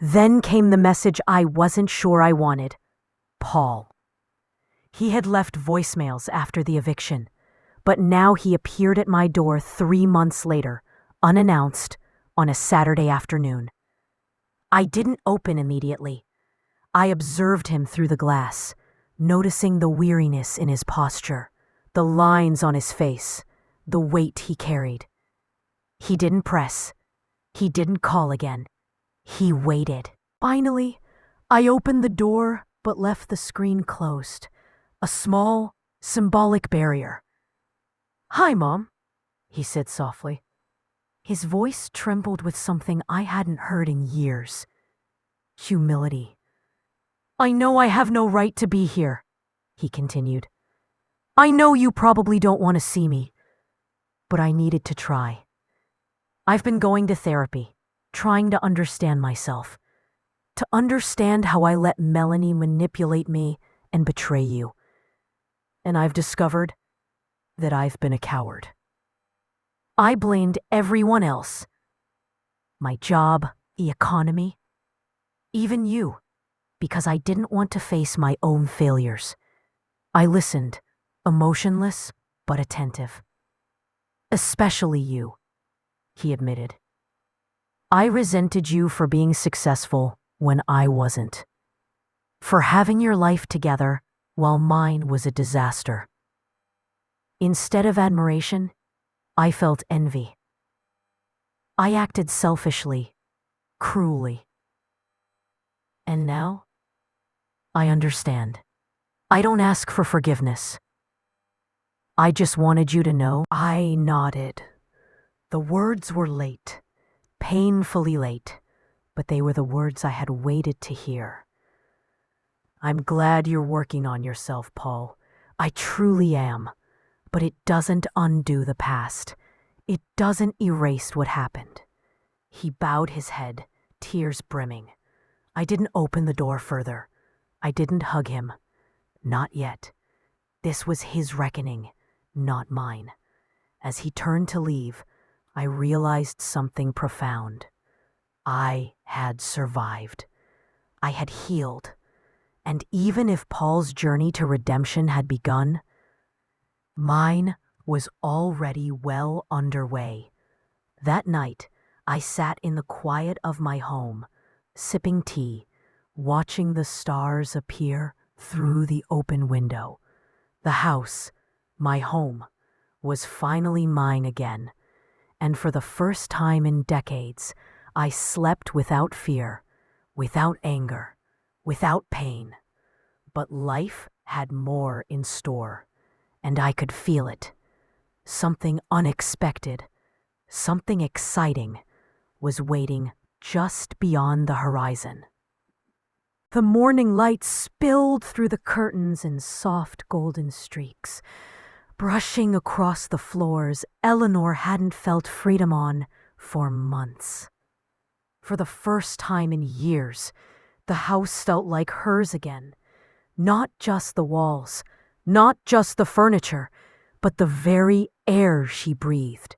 Then came the message I wasn't sure I wanted. Paul. He had left voicemails after the eviction, but now he appeared at my door 3 months later, unannounced, on a Saturday afternoon. I didn't open immediately. I observed him through the glass, noticing the weariness in his posture, the lines on his face, the weight he carried. He didn't press. He didn't call again. He waited. Finally, I opened the door but left the screen closed, a small, symbolic barrier. "Hi, Mom," he said softly. His voice trembled with something I hadn't heard in years. Humility. "I know I have no right to be here," he continued. "I know you probably don't want to see me, but I needed to try. I've been going to therapy, trying to understand myself, to understand how I let Melanie manipulate me and betray you. And I've discovered that I've been a coward. I blamed everyone else. My job, the economy, even you, because I didn't want to face my own failures. I listened, emotionless but attentive. Especially you," he admitted. "I resented you for being successful when I wasn't, for having your life together while mine was a disaster. Instead of admiration, I felt envy. I acted selfishly, cruelly. And now, I understand. I don't ask for forgiveness. I just wanted you to know." I nodded. The words were late, painfully late, but they were the words I had waited to hear. "I'm glad you're working on yourself, Paul. I truly am. But it doesn't undo the past. It doesn't erase what happened." He bowed his head, tears brimming. I didn't open the door further. I didn't hug him. Not yet. This was his reckoning, not mine. As he turned to leave, I realized something profound. I had survived. I had healed. And even if Paul's journey to redemption had begun, mine was already well underway. That night, I sat in the quiet of my home, sipping tea, watching the stars appear through the open window. The house, my home, was finally mine again, and for the first time in decades, I slept without fear, without anger, without pain. But life had more in store, and I could feel it. Something unexpected, something exciting, was waiting just beyond the horizon. The morning light spilled through the curtains in soft golden streaks. Brushing across the floors Eleanor hadn't felt freedom on for months. For the first time in years, the house felt like hers again. Not just the walls, not just the furniture, but the very air she breathed.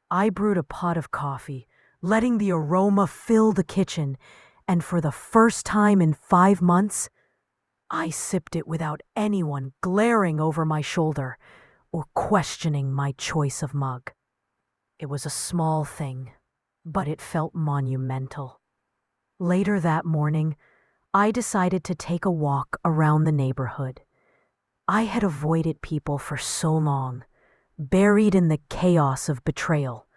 I brewed a pot of coffee, letting the aroma fill the kitchen, and for the first time in 5 months, I sipped it without anyone glaring over my shoulder or questioning my choice of mug. It was a small thing, but it felt monumental. Later that morning, I decided to take a walk around the neighborhood. I had avoided people for so long, buried in the chaos of betrayal,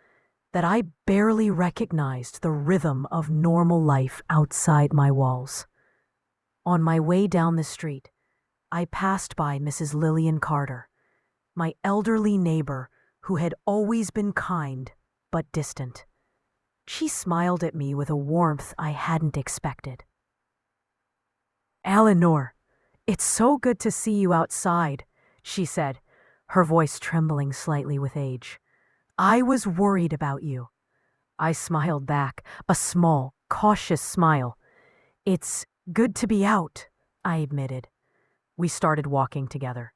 that I barely recognized the rhythm of normal life outside my walls. On my way down the street, I passed by Mrs. Lillian Carter, my elderly neighbor who had always been kind but distant. She smiled at me with a warmth I hadn't expected. "Eleanor, it's so good to see you outside," she said, her voice trembling slightly with age. "I was worried about you." I smiled back, a small, cautious smile. "It's good to be out," I admitted. We started walking together.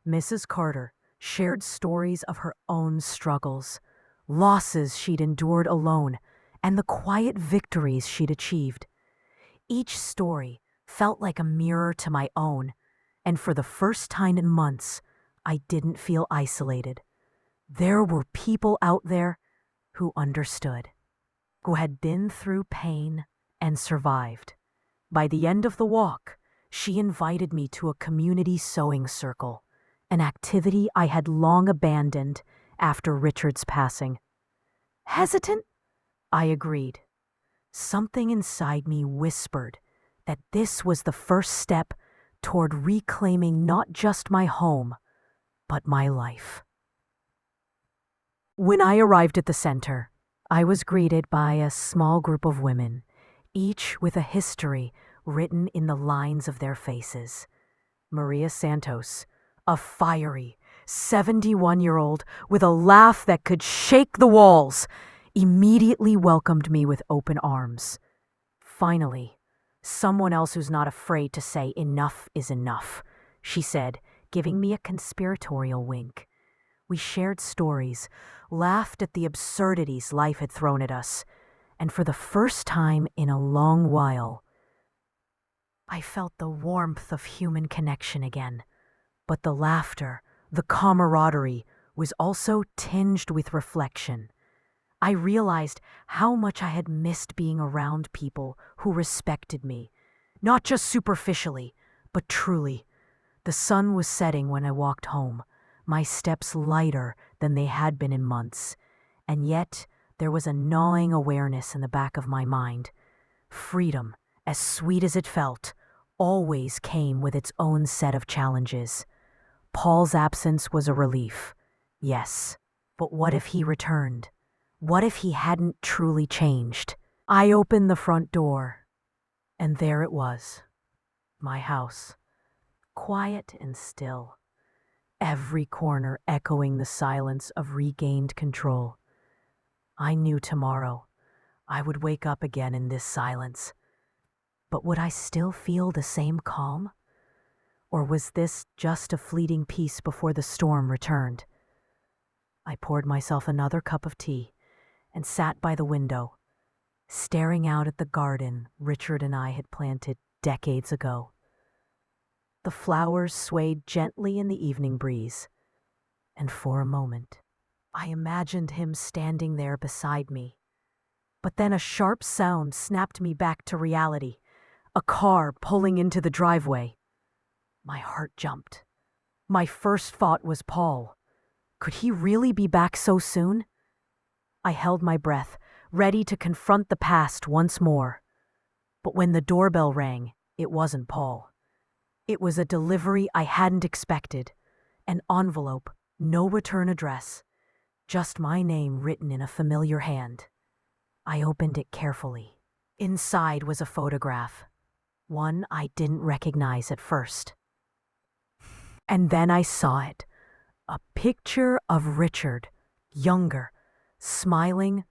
Mrs. Carter shared stories of her own struggles, losses she'd endured alone, and the quiet victories she'd achieved. Each story felt like a mirror to my own, and for the first time in months, I didn't feel isolated. There were people out there who understood, who had been through pain and survived. By the end of the walk, she invited me to a community sewing circle, an activity I had long abandoned after Richard's passing. Hesitant? I agreed. Something inside me whispered that this was the first step toward reclaiming not just my home, but my life. When I arrived at the center, I was greeted by a small group of women, each with a history written in the lines of their faces. Maria Santos, a fiery, 71-year-old with a laugh that could shake the walls, immediately welcomed me with open arms. Finally, someone else who's not afraid to say enough is enough, she said, giving me a conspiratorial wink. We shared stories, laughed at the absurdities life had thrown at us, and for the first time in a long while, I felt the warmth of human connection again. But the laughter, the camaraderie, was also tinged with reflection. I realized how much I had missed being around people who respected me, not just superficially, but truly. The sun was setting when I walked home, my steps lighter than they had been in months, and yet there was a gnawing awareness in the back of my mind. Freedom, as sweet as it felt, always came with its own set of challenges. Paul's absence was a relief, yes, but what if he returned? What if he hadn't truly changed? I opened the front door, and there it was, my house, quiet and still, every corner echoing the silence of regained control. I knew tomorrow I would wake up again in this silence, but would I still feel the same calm? Or was this just a fleeting peace before the storm returned? I poured myself another cup of tea and sat by the window, staring out at the garden Richard and I had planted decades ago. The flowers swayed gently in the evening breeze, and for a moment, I imagined him standing there beside me. But then a sharp sound snapped me back to reality, a car pulling into the driveway. My heart jumped. My first thought was Paul. Could he really be back so soon? I held my breath, ready to confront the past once more. But when the doorbell rang, it wasn't Paul. It was a delivery I hadn't expected. An envelope, no return address, just my name written in a familiar hand. I opened it carefully. Inside was a photograph, one I didn't recognize at first. And then I saw it, a picture of Richard, younger, smiling,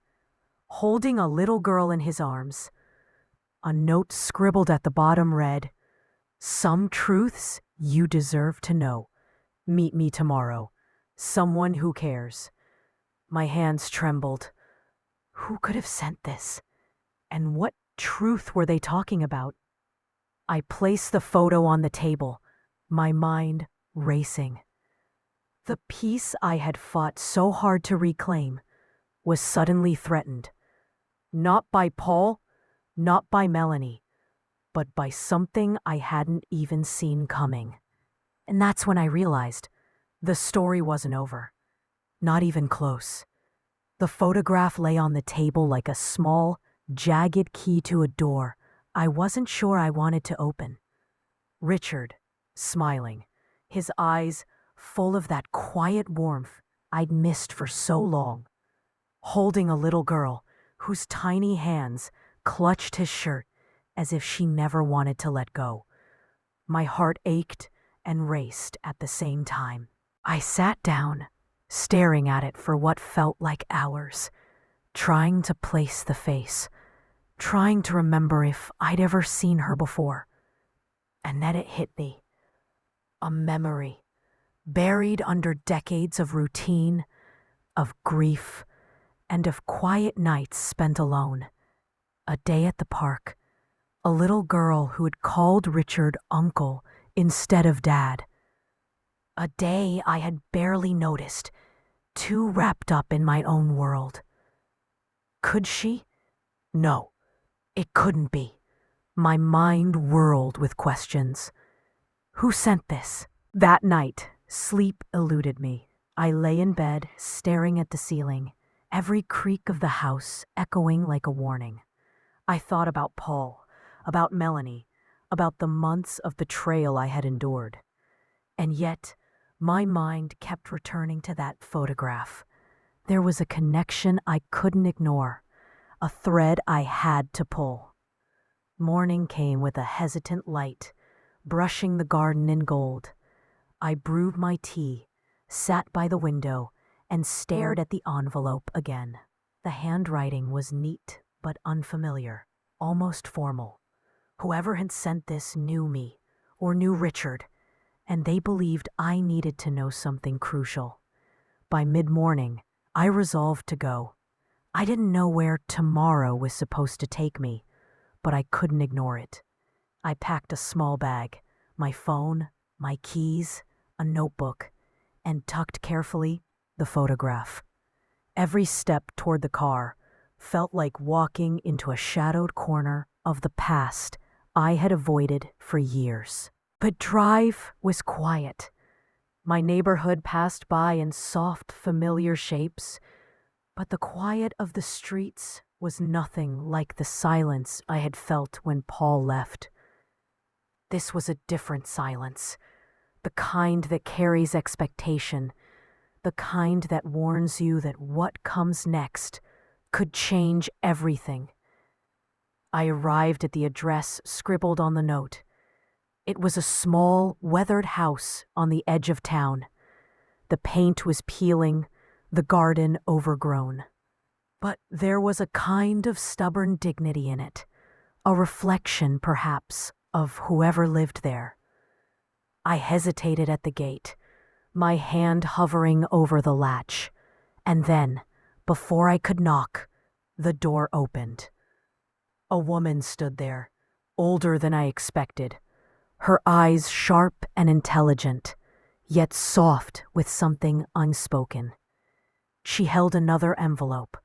holding a little girl in his arms. A note scribbled at the bottom read, "Some truths you deserve to know. Meet me tomorrow. Someone who cares." My hands trembled. Who could have sent this? And what truth were they talking about? I placed the photo on the table, my mind racing. The peace I had fought so hard to reclaim was suddenly threatened. Not by Paul, not by Melanie, but by something I hadn't even seen coming. And that's when I realized the story wasn't over. Not even close. The photograph lay on the table like a small, jagged key to a door I wasn't sure I wanted to open. Richard, smiling, his eyes full of that quiet warmth I'd missed for so long, holding a little girl whose tiny hands clutched his shirt as if she never wanted to let go. My heart ached and raced at the same time. I sat down, staring at it for what felt like hours, trying to place the face, trying to remember if I'd ever seen her before. And then it hit me. A memory, buried under decades of routine, of grief, and of quiet nights spent alone. A day at the park, a little girl who had called Richard uncle instead of dad. A day I had barely noticed, too wrapped up in my own world. Could she? No, it couldn't be. My mind whirled with questions. Who sent this? That night, sleep eluded me. I lay in bed, staring at the ceiling, every creak of the house echoing like a warning. I thought about Paul, about Melanie, about the months of betrayal I had endured. And yet, my mind kept returning to that photograph. There was a connection I couldn't ignore, a thread I had to pull. Morning came with a hesitant light, brushing the garden in gold. I brewed my tea, sat by the window, and stared at the envelope again. The handwriting was neat but unfamiliar, almost formal. Whoever had sent this knew me, or knew Richard, and they believed I needed to know something crucial. By mid-morning, I resolved to go. I didn't know where tomorrow was supposed to take me, but I couldn't ignore it. I packed a small bag, my phone, my keys, a notebook, and tucked carefully the photograph. Every step toward the car felt like walking into a shadowed corner of the past I had avoided for years. The drive was quiet. My neighborhood passed by in soft, familiar shapes, but the quiet of the streets was nothing like the silence I had felt when Paul left. This was a different silence, the kind that carries expectation, the kind that warns you that what comes next could change everything. I arrived at the address scribbled on the note. It was a small, weathered house on the edge of town. The paint was peeling, the garden overgrown. But there was a kind of stubborn dignity in it, a reflection, perhaps, of whoever lived there. I hesitated at the gate, my hand hovering over the latch, and then, before I could knock, the door opened. A woman stood there, older than I expected, her eyes sharp and intelligent, yet soft with something unspoken. She held another envelope,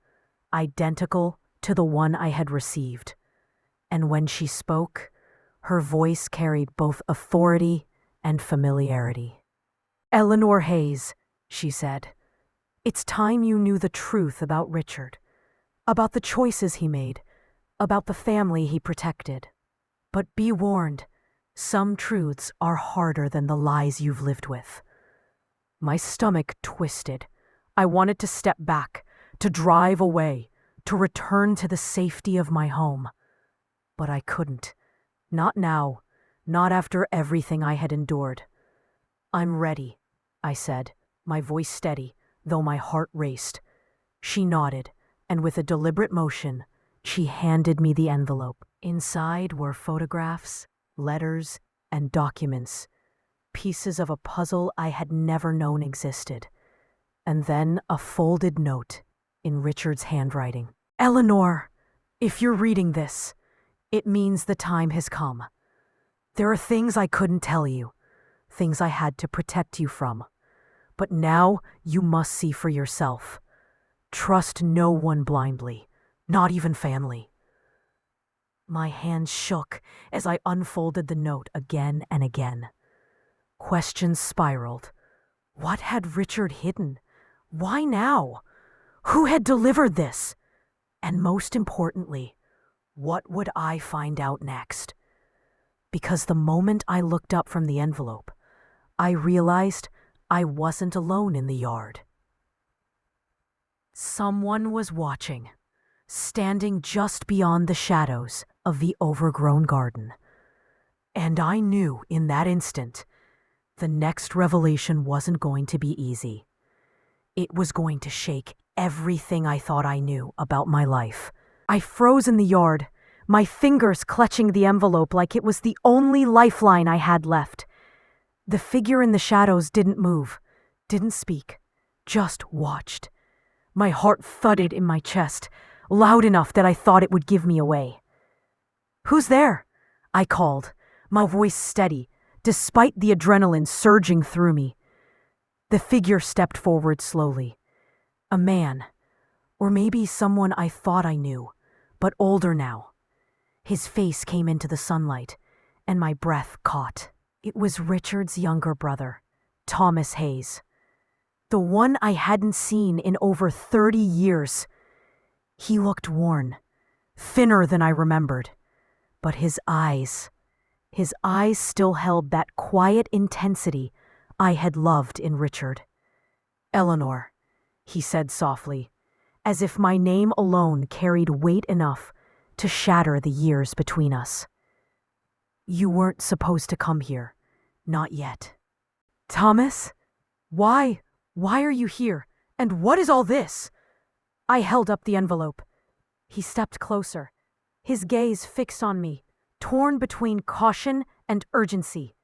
identical to the one I had received, and when she spoke, her voice carried both authority and familiarity. "Eleanor Hayes," she said, "it's time you knew the truth about Richard, about the choices he made, about the family he protected. But be warned, some truths are harder than the lies you've lived with." My stomach twisted. I wanted to step back, to drive away, to return to the safety of my home. But I couldn't. Not now, not after everything I had endured. "I'm ready," I said, my voice steady, though my heart raced. She nodded, and with a deliberate motion, she handed me the envelope. Inside were photographs, letters, and documents, pieces of a puzzle I had never known existed. And then a folded note in Richard's handwriting. "Eleanor, if you're reading this, it means the time has come. There are things I couldn't tell you, things I had to protect you from. But now you must see for yourself. Trust no one blindly, not even family." My hands shook as I unfolded the note again and again. Questions spiraled. What had Richard hidden? Why now? Who had delivered this? And most importantly, what would I find out next? Because the moment I looked up from the envelope, I realized I wasn't alone in the yard. Someone was watching, standing just beyond the shadows of the overgrown garden. And I knew in that instant, the next revelation wasn't going to be easy. It was going to shake everything I thought I knew about my life. I froze in the yard, my fingers clutching the envelope like it was the only lifeline I had left. The figure in the shadows didn't move, didn't speak, just watched. My heart thudded in my chest, loud enough that I thought it would give me away. "Who's there?" I called, my voice steady, despite the adrenaline surging through me. The figure stepped forward slowly. A man, or maybe someone I thought I knew, but older now. His face came into the sunlight, and my breath caught. It was Richard's younger brother, Thomas Hayes. The one I hadn't seen in over 30 years. He looked worn, thinner than I remembered, but his eyes still held that quiet intensity I had loved in Richard. "Eleanor," he said softly, as if my name alone carried weight enough to shatter the years between us. "You weren't supposed to come here. Not yet." "Thomas? Why are you here? And what is all this?" I held up the envelope. He stepped closer, his gaze fixed on me, torn between caution and urgency.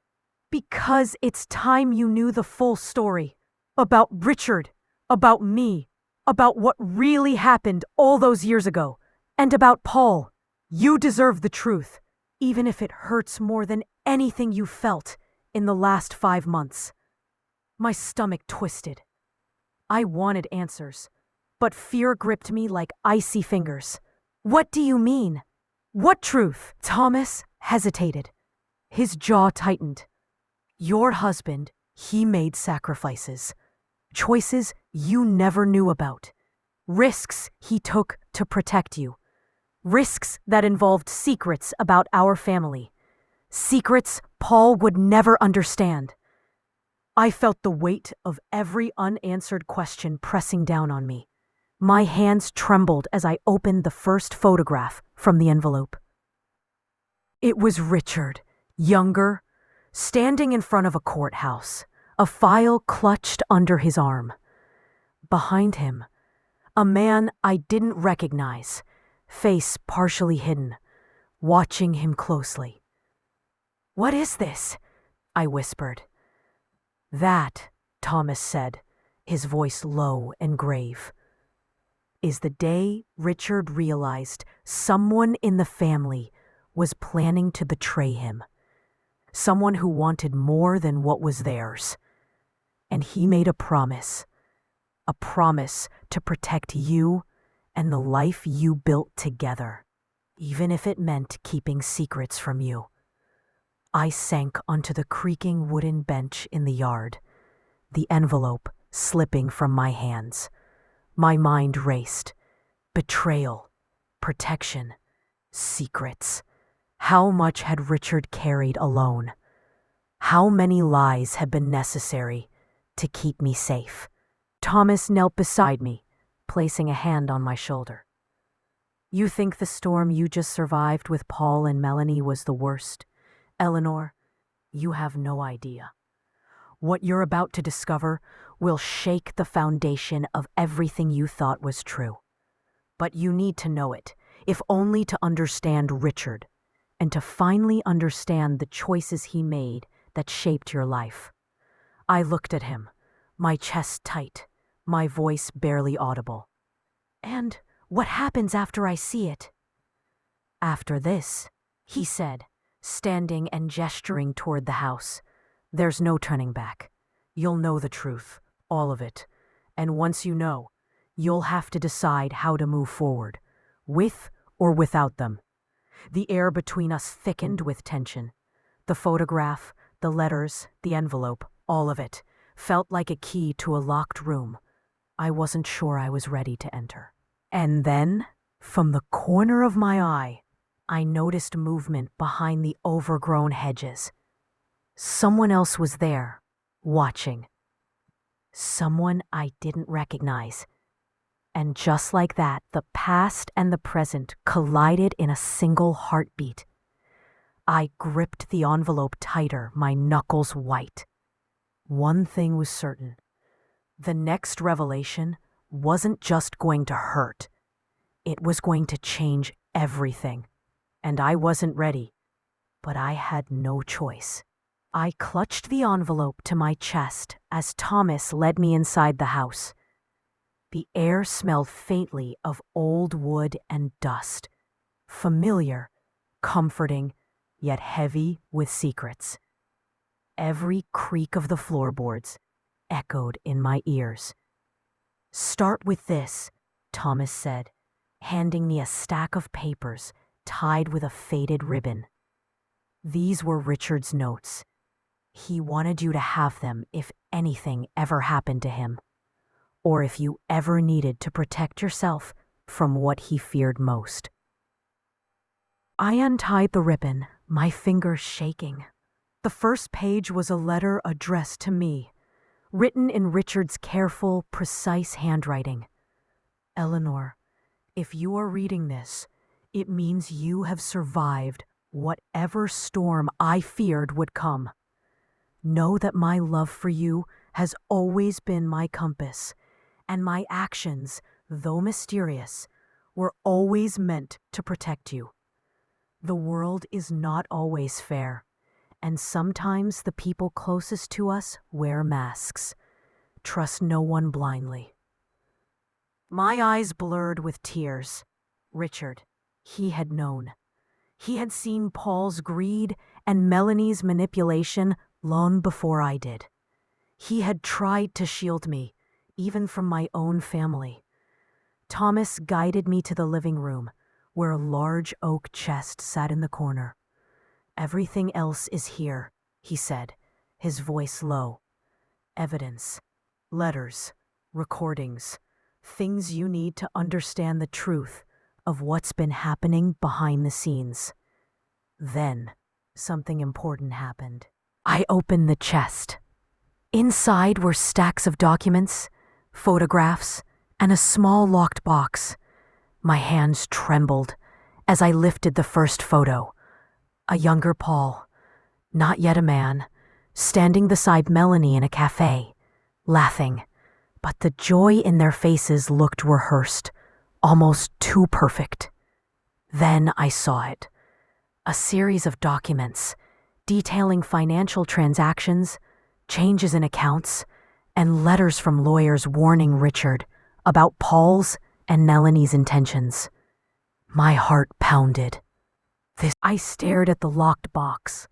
"Because it's time you knew the full story. About Richard, about me, about what really happened all those years ago, and about Paul. You deserve the truth, even if it hurts more than anything you felt in the last 5 months." My stomach twisted. I wanted answers, but fear gripped me like icy fingers. "What do you mean? What truth?" Thomas hesitated. His jaw tightened. "Your husband, he made sacrifices. Choices you never knew about. Risks he took to protect you. Risks that involved secrets about our family. Secrets Paul would never understand." I felt the weight of every unanswered question pressing down on me. My hands trembled as I opened the first photograph from the envelope. It was Richard, younger, standing in front of a courthouse, a file clutched under his arm. Behind him, a man I didn't recognize, face partially hidden, watching him closely. "What is this?" I whispered. "That," Thomas said, his voice low and grave, "is the day Richard realized someone in the family was planning to betray him. Someone who wanted more than what was theirs. And he made a promise to protect you and the life you built together, even if it meant keeping secrets from you. I sank onto the creaking wooden bench in the yard, the envelope slipping from my hands. My mind raced. Betrayal, protection, secrets. How much had Richard carried alone? How many lies had been necessary to keep me safe? Thomas knelt beside me, placing a hand on my shoulder. You think the storm you just survived with Paul and Melanie was the worst? Eleanor, you have no idea. What you're about to discover will shake the foundation of everything you thought was true. But you need to know it, if only to understand Richard, and to finally understand the choices he made that shaped your life. I looked at him, my chest tight, my voice barely audible. And what happens after I see it? After this, he said, standing and gesturing toward the house. There's no turning back. You'll know the truth, all of it. And once you know, you'll have to decide how to move forward, with or without them. The air between us thickened with tension. The photograph, the letters, the envelope, all of it, felt like a key to a locked room. I wasn't sure I was ready to enter. And then, from the corner of my eye, I noticed movement behind the overgrown hedges. Someone else was there, watching. Someone I didn't recognize. And just like that, the past and the present collided in a single heartbeat. I gripped the envelope tighter, my knuckles white. One thing was certain. The next revelation wasn't just going to hurt. It was going to change everything. And I wasn't ready, but I had no choice. I clutched the envelope to my chest as Thomas led me inside the house. The air smelled faintly of old wood and dust, familiar, comforting, yet heavy with secrets. Every creak of the floorboards echoed in my ears. Start with this, Thomas said, handing me a stack of papers tied with a faded ribbon. These were Richard's notes. He wanted you to have them if anything ever happened to him, or if you ever needed to protect yourself from what he feared most. I untied the ribbon, my fingers shaking. The first page was a letter addressed to me, written in Richard's careful, precise handwriting. Eleanor, if you are reading this, it means you have survived whatever storm I feared would come. Know that my love for you has always been my compass, and my actions, though mysterious, were always meant to protect you. The world is not always fair, and sometimes the people closest to us wear masks. Trust no one blindly. My eyes blurred with tears. Richard, he had known. He had seen Paul's greed and Melanie's manipulation long before I did. He had tried to shield me, even from my own family. Thomas guided me to the living room, where a large oak chest sat in the corner. Everything else is here, he said, his voice low. Evidence, letters, recordings, things you need to understand the truth of what's been happening behind the scenes. Then, something important happened. I opened the chest. Inside were stacks of documents, photographs, and a small locked box. My hands trembled as I lifted the first photo. A younger Paul, not yet a man, standing beside Melanie in a cafe, laughing. But the joy in their faces looked rehearsed, almost too perfect. Then I saw it. A series of documents detailing financial transactions, changes in accounts, and letters from lawyers warning Richard about Paul's and Melanie's intentions. My heart pounded. I stared at the locked box.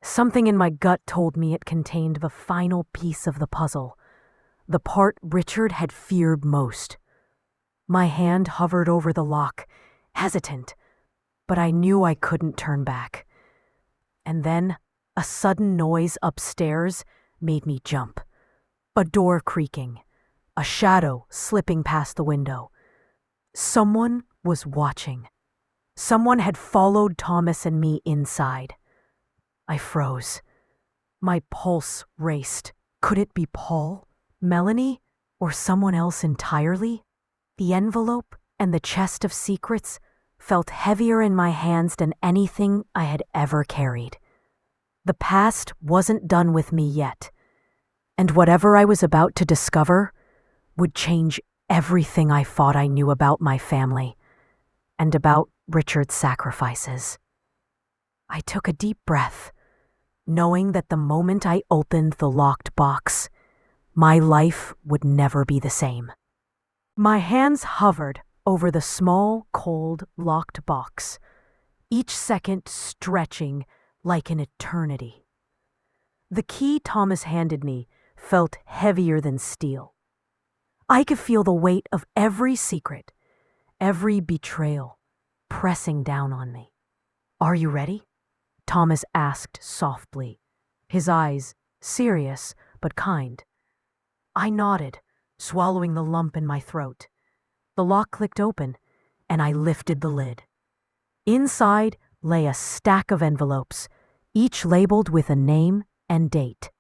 Something in my gut told me it contained the final piece of the puzzle, the part Richard had feared most. My hand hovered over the lock, hesitant, but I knew I couldn't turn back. And then A sudden noise upstairs made me jump. A door creaking, a shadow slipping past the window. Someone was watching. Someone had followed Thomas and me inside. I froze. My pulse raced. Could it be Paul, Melanie, or someone else entirely? The envelope and the chest of secrets felt heavier in my hands than anything I had ever carried. The past wasn't done with me yet, and whatever I was about to discover would change everything I thought I knew about my family and about Richard's sacrifices. I took a deep breath, knowing that the moment I opened the locked box, my life would never be the same. My hands hovered over the small, cold, locked box, each second stretching like an eternity. The key Thomas handed me felt heavier than steel. I could feel the weight of every secret, every betrayal, pressing down on me. "Are you ready?" Thomas asked softly, his eyes serious but kind. I nodded, swallowing the lump in my throat. The lock clicked open, and I lifted the lid. Inside lay a stack of envelopes, each labeled with a name and date,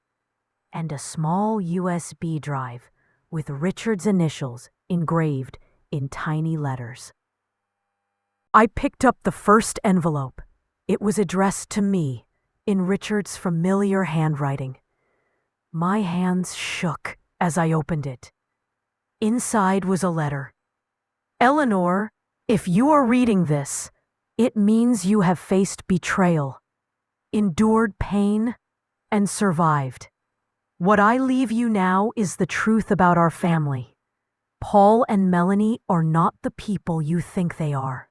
and a small USB drive with Richard's initials engraved in tiny letters. I picked up the first envelope. It was addressed to me in Richard's familiar handwriting. My hands shook as I opened it. Inside was a letter. "Eleanor, if you are reading this, it means you have faced betrayal, endured pain, and survived. What I leave you now is the truth about our family. Paul and Melanie are not the people you think they are.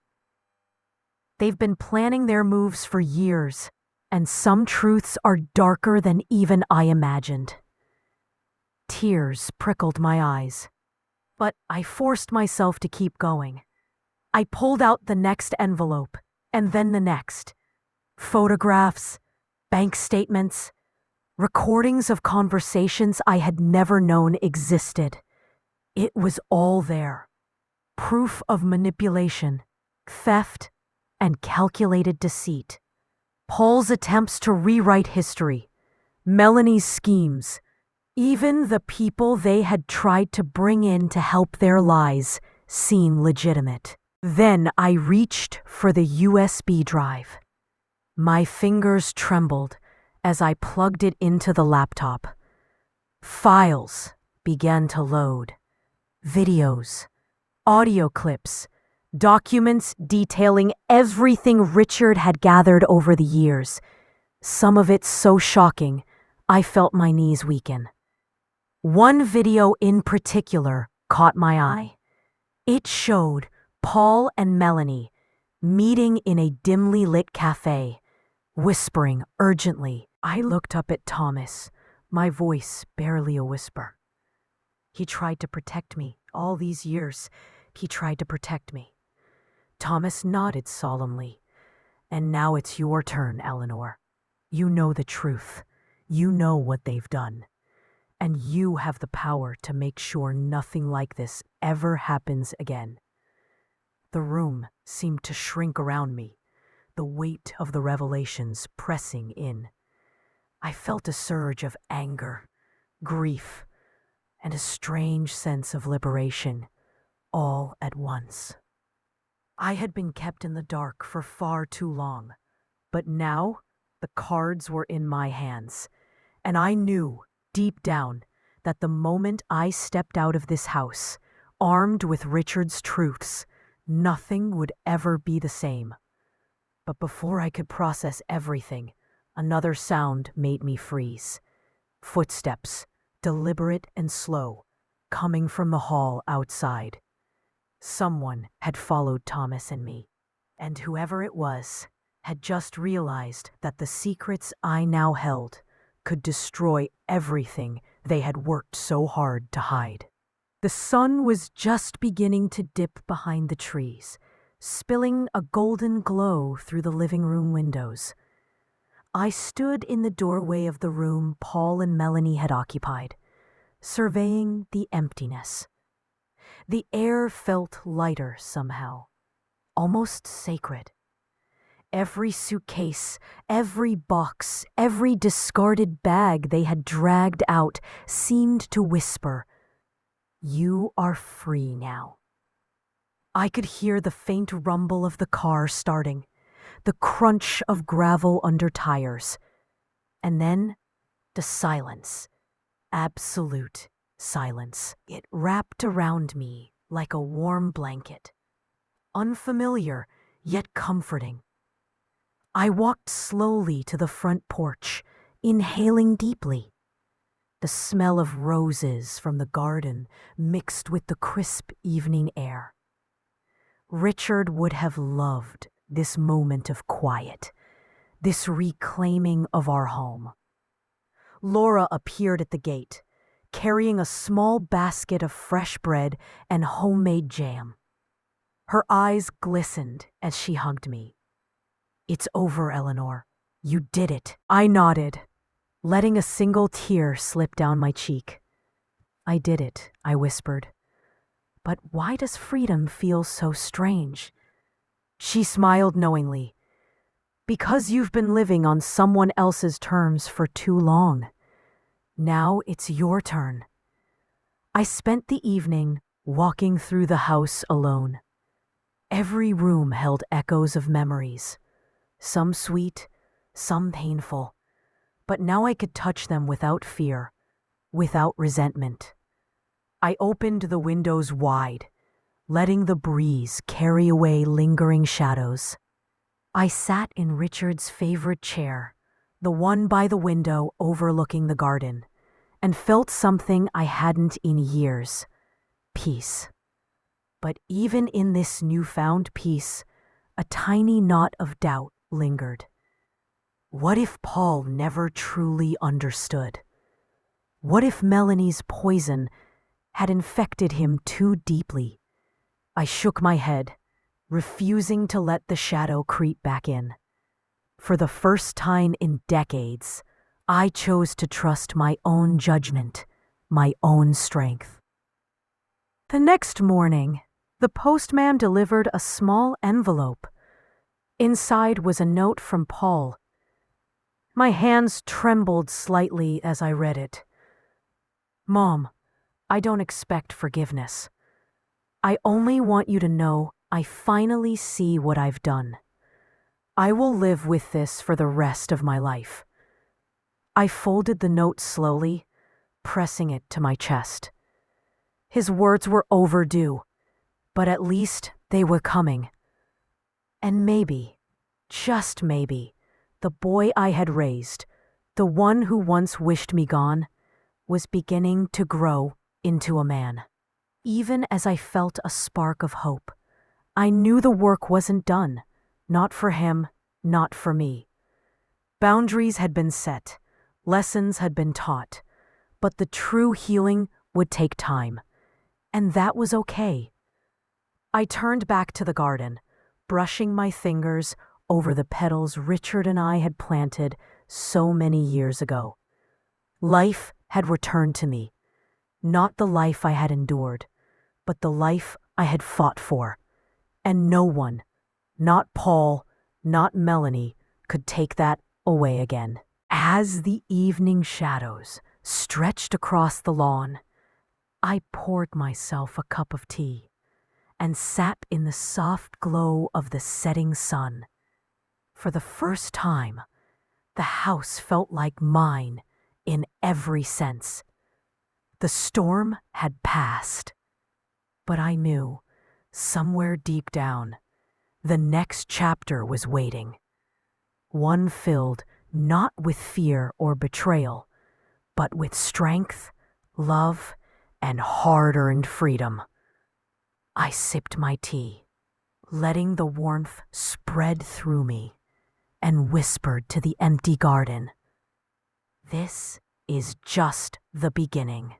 They've been planning their moves for years, and some truths are darker than even I imagined." Tears prickled my eyes, but I forced myself to keep going. I pulled out the next envelope, and then the next. Photographs, bank statements, recordings of conversations I had never known existed. It was all there. Proof of manipulation, theft, and calculated deceit. Paul's attempts to rewrite history, Melanie's schemes, even the people they had tried to bring in to help their lies seemed legitimate. Then I reached for the USB drive. My fingers trembled as I plugged it into the laptop. Files began to load. Videos, audio clips, documents detailing everything Richard had gathered over the years. Some of it so shocking, I felt my knees weaken. One video in particular caught my eye. It showed Paul and Melanie meeting in a dimly lit cafe, whispering urgently. I looked up at Thomas, my voice barely a whisper. He tried to protect me all these years. He tried to protect me. Thomas nodded solemnly. "And now it's your turn, Eleanor. You know the truth. You know what they've done. And you have the power to make sure nothing like this ever happens again." The room seemed to shrink around me, the weight of the revelations pressing in. I felt a surge of anger, grief, and a strange sense of liberation, all at once. I had been kept in the dark for far too long, but now the cards were in my hands, and I knew, deep down, that the moment I stepped out of this house, armed with Richard's truths, nothing would ever be the same. But before I could process everything, another sound made me freeze. Footsteps, deliberate and slow, coming from the hall outside. Someone had followed Thomas and me, and whoever it was had just realized that the secrets I now held could destroy everything they had worked so hard to hide. The sun was just beginning to dip behind the trees, spilling a golden glow through the living room windows. I stood in the doorway of the room Paul and Melanie had occupied, surveying the emptiness. The air felt lighter somehow, almost sacred. Every suitcase, every box, every discarded bag they had dragged out seemed to whisper, "You are free now." I could hear the faint rumble of the car starting, the crunch of gravel under tires, and then the silence, absolute silence. It wrapped around me like a warm blanket, unfamiliar yet comforting. I walked slowly to the front porch, inhaling deeply. The smell of roses from the garden mixed with the crisp evening air. Richard would have loved this moment of quiet, this reclaiming of our home. Laura appeared at the gate, carrying a small basket of fresh bread and homemade jam. Her eyes glistened as she hugged me. "It's over, Eleanor. You did it." I nodded, letting a single tear slip down my cheek. "I did it," I whispered. "But why does freedom feel so strange?" She smiled knowingly. "Because you've been living on someone else's terms for too long. Now it's your turn." I spent the evening walking through the house alone. Every room held echoes of memories, some sweet, some painful, but now I could touch them without fear, without resentment. I opened the windows wide, letting the breeze carry away lingering shadows. I sat in Richard's favorite chair, the one by the window overlooking the garden, and felt something I hadn't in years: peace. But even in this newfound peace, a tiny knot of doubt lingered. What if Paul never truly understood? What if Melanie's poison had infected him too deeply? I shook my head, refusing to let the shadow creep back in. For the first time in decades, I chose to trust my own judgment, my own strength. The next morning, the postman delivered a small envelope. Inside was a note from Paul. My hands trembled slightly as I read it. "Mom, I don't expect forgiveness. I only want you to know I finally see what I've done. I will live with this for the rest of my life." I folded the note slowly, pressing it to my chest. His words were overdue, but at least they were coming. And maybe, just maybe, the boy I had raised, the one who once wished me gone, was beginning to grow into a man. Even as I felt a spark of hope, I knew the work wasn't done, not for him, not for me. Boundaries had been set, lessons had been taught, but the true healing would take time, and that was okay. I turned back to the garden, brushing my fingers over the petals Richard and I had planted so many years ago. Life had returned to me, not the life I had endured, but the life I had fought for. And no one, not Paul, not Melanie, could take that away again. As the evening shadows stretched across the lawn, I poured myself a cup of tea and sat in the soft glow of the setting sun. For the first time, the house felt like mine in every sense. The storm had passed, but I knew, somewhere deep down, the next chapter was waiting. One filled not with fear or betrayal, but with strength, love, and hard-earned freedom. I sipped my tea, letting the warmth spread through me, and whispered to the empty garden, "This is just the beginning."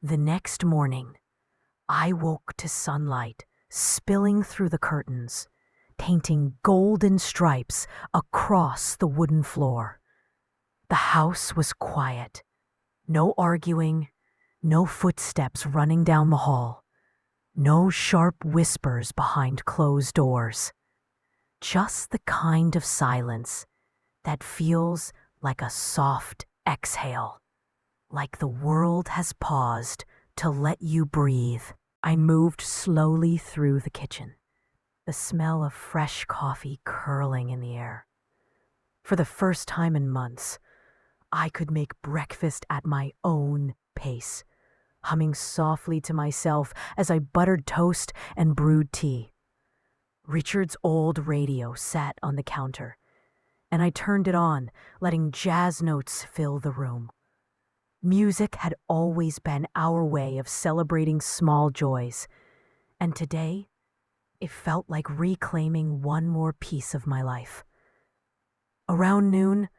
The next morning, I woke to sunlight spilling through the curtains, painting golden stripes across the wooden floor. The house was quiet. No arguing, no footsteps running down the hall, no sharp whispers behind closed doors. Just the kind of silence that feels like a soft exhale, like the world has paused to let you breathe. I moved slowly through the kitchen, the smell of fresh coffee curling in the air. For the first time in months, I could make breakfast at my own pace, humming softly to myself as I buttered toast and brewed tea. Richard's old radio sat on the counter, and I turned it on, letting jazz notes fill the room. Music had always been our way of celebrating small joys, and today it felt like reclaiming one more piece of my life. Around noon,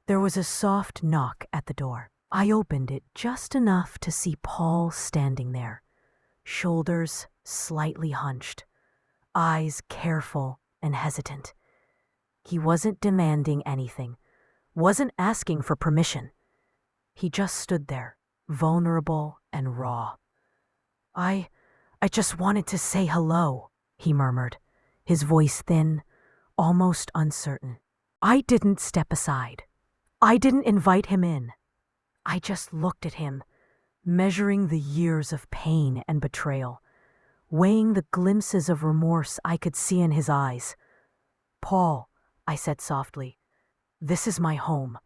there was a soft knock at the door. I opened it just enough to see Paul standing there, shoulders slightly hunched, eyes careful and hesitant. He wasn't demanding anything, wasn't asking for permission. He just stood there, vulnerable and raw. I just wanted to say hello, he murmured, his voice thin, almost uncertain. I didn't step aside. I didn't invite him in. I just looked at him, measuring the years of pain and betrayal, weighing the glimpses of remorse I could see in his eyes. Paul, I said softly, this is my home.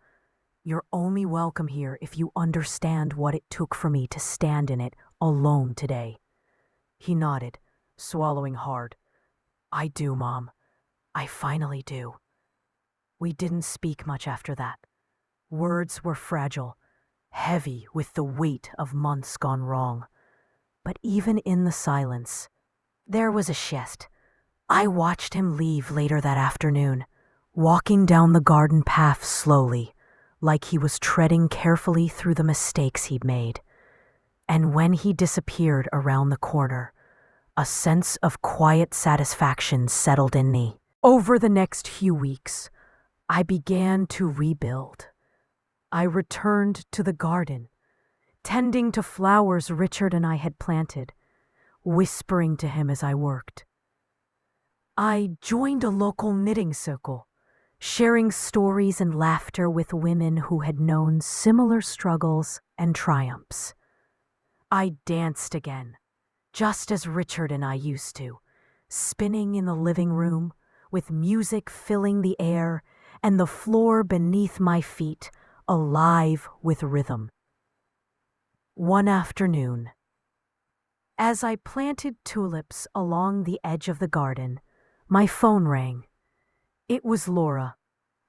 You're only welcome here if you understand what it took for me to stand in it alone today. He nodded, swallowing hard. I do, Mom. I finally do. We didn't speak much after that. Words were fragile, heavy with the weight of months gone wrong. But even in the silence, there was a shift. I watched him leave later that afternoon, walking down the garden path slowly, like he was treading carefully through the mistakes he'd made. And when he disappeared around the corner, a sense of quiet satisfaction settled in me. Over the next few weeks, I began to rebuild. I returned to the garden, tending to flowers Richard and I had planted, whispering to him as I worked. I joined a local knitting circle, sharing stories and laughter with women who had known similar struggles and triumphs. I danced again, just as Richard and I used to, spinning in the living room, with music filling the air and the floor beneath my feet alive with rhythm. One afternoon, as I planted tulips along the edge of the garden, my phone rang. It was Laura.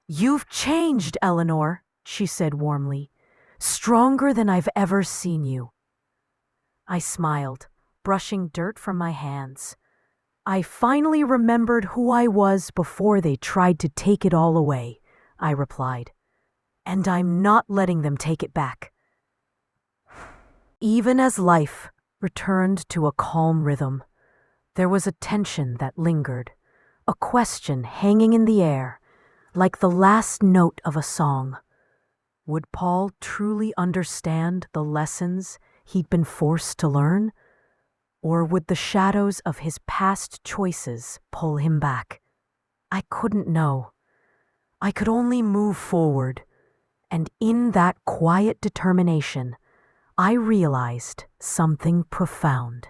You've changed, Eleanor, she said warmly, stronger than I've ever seen you. I smiled, brushing dirt from my hands. I finally remembered who I was before they tried to take it all away, I replied. And I'm not letting them take it back. Even as life returned to a calm rhythm, there was a tension that lingered, a question hanging in the air, like the last note of a song. Would Paul truly understand the lessons he'd been forced to learn? Or would the shadows of his past choices pull him back? I couldn't know. I could only move forward, and in that quiet determination, I realized something profound.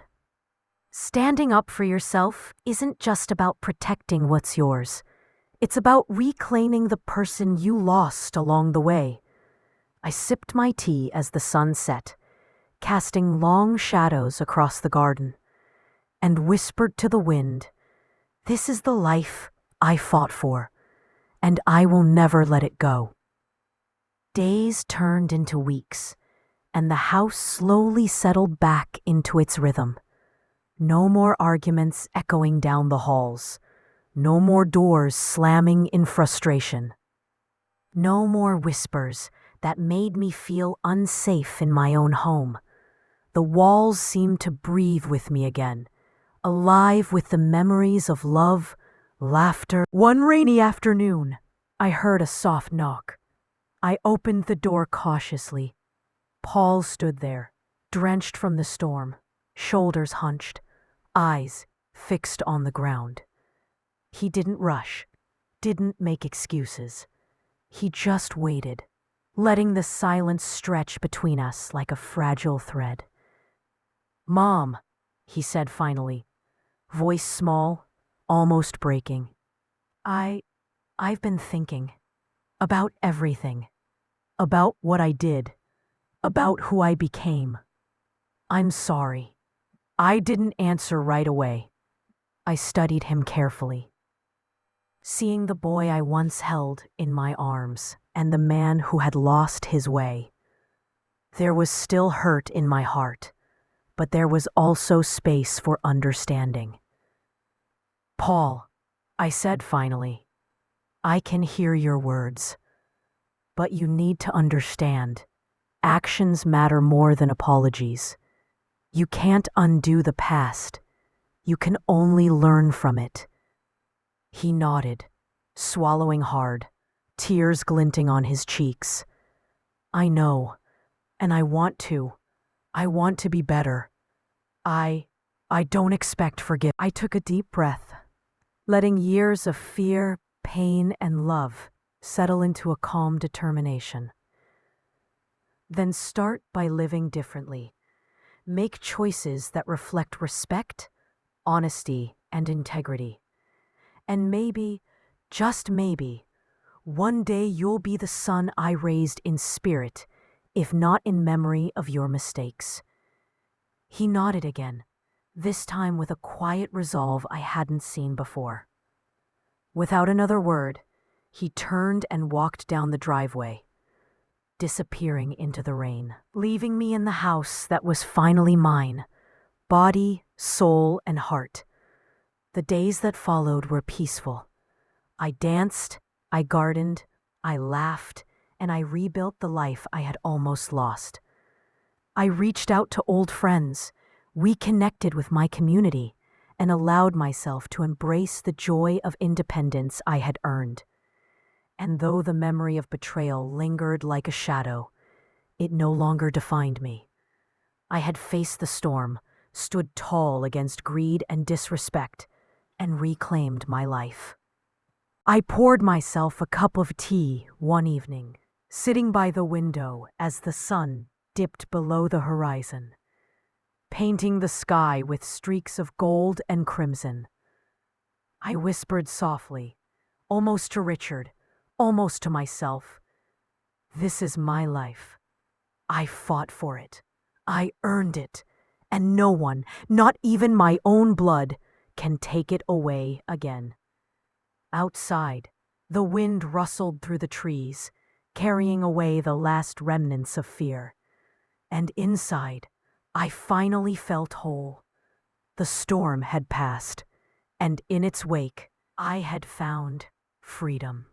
Standing up for yourself isn't just about protecting what's yours. It's about reclaiming the person you lost along the way. I sipped my tea as the sun set, casting long shadows across the garden, and whispered to the wind, "This is the life I fought for, and I will never let it go." Days turned into weeks, and the house slowly settled back into its rhythm. No more arguments echoing down the halls. No more doors slamming in frustration. No more whispers that made me feel unsafe in my own home. The walls seemed to breathe with me again, alive with the memories of love, laughter. One rainy afternoon, I heard a soft knock. I opened the door cautiously. Paul stood there, drenched from the storm, shoulders hunched, eyes fixed on the ground. He didn't rush, didn't make excuses. He just waited, letting the silence stretch between us like a fragile thread. "Mom," he said finally, voice small, almost breaking. I've been thinking about everything, about what I did, about who I became. I'm sorry. I didn't answer right away. I studied him carefully, seeing the boy I once held in my arms and the man who had lost his way. There was still hurt in my heart, but there was also space for understanding. "Paul," I said finally, "I can hear your words, but you need to understand. Actions matter more than apologies. You can't undo the past. You can only learn from it." He nodded, swallowing hard, tears glinting on his cheeks. "I know, and I want to. I want to be better. I don't expect forgiveness." I took a deep breath, letting years of fear, pain, and love settle into a calm determination. Then start by living differently. Make choices that reflect respect, honesty, and integrity. And maybe, just maybe, one day you'll be the son I raised in spirit, if not in memory of your mistakes. He nodded again, this time with a quiet resolve I hadn't seen before. Without another word, he turned and walked down the driveway, disappearing into the rain, leaving me in the house that was finally mine, body, soul, and heart. The days that followed were peaceful. I danced, I gardened, I laughed, and I rebuilt the life I had almost lost. I reached out to old friends, reconnected with my community, and allowed myself to embrace the joy of independence I had earned. And though the memory of betrayal lingered like a shadow, it no longer defined me. I had faced the storm, stood tall against greed and disrespect, and reclaimed my life. I poured myself a cup of tea one evening, sitting by the window as the sun dipped below the horizon, painting the sky with streaks of gold and crimson. I whispered softly, almost to Richard, almost to myself, "This is my life. I fought for it. I earned it, and no one, not even my own blood, can take it away again." Outside, the wind rustled through the trees, carrying away the last remnants of fear. And inside, I finally felt whole. The storm had passed, and in its wake, I had found freedom.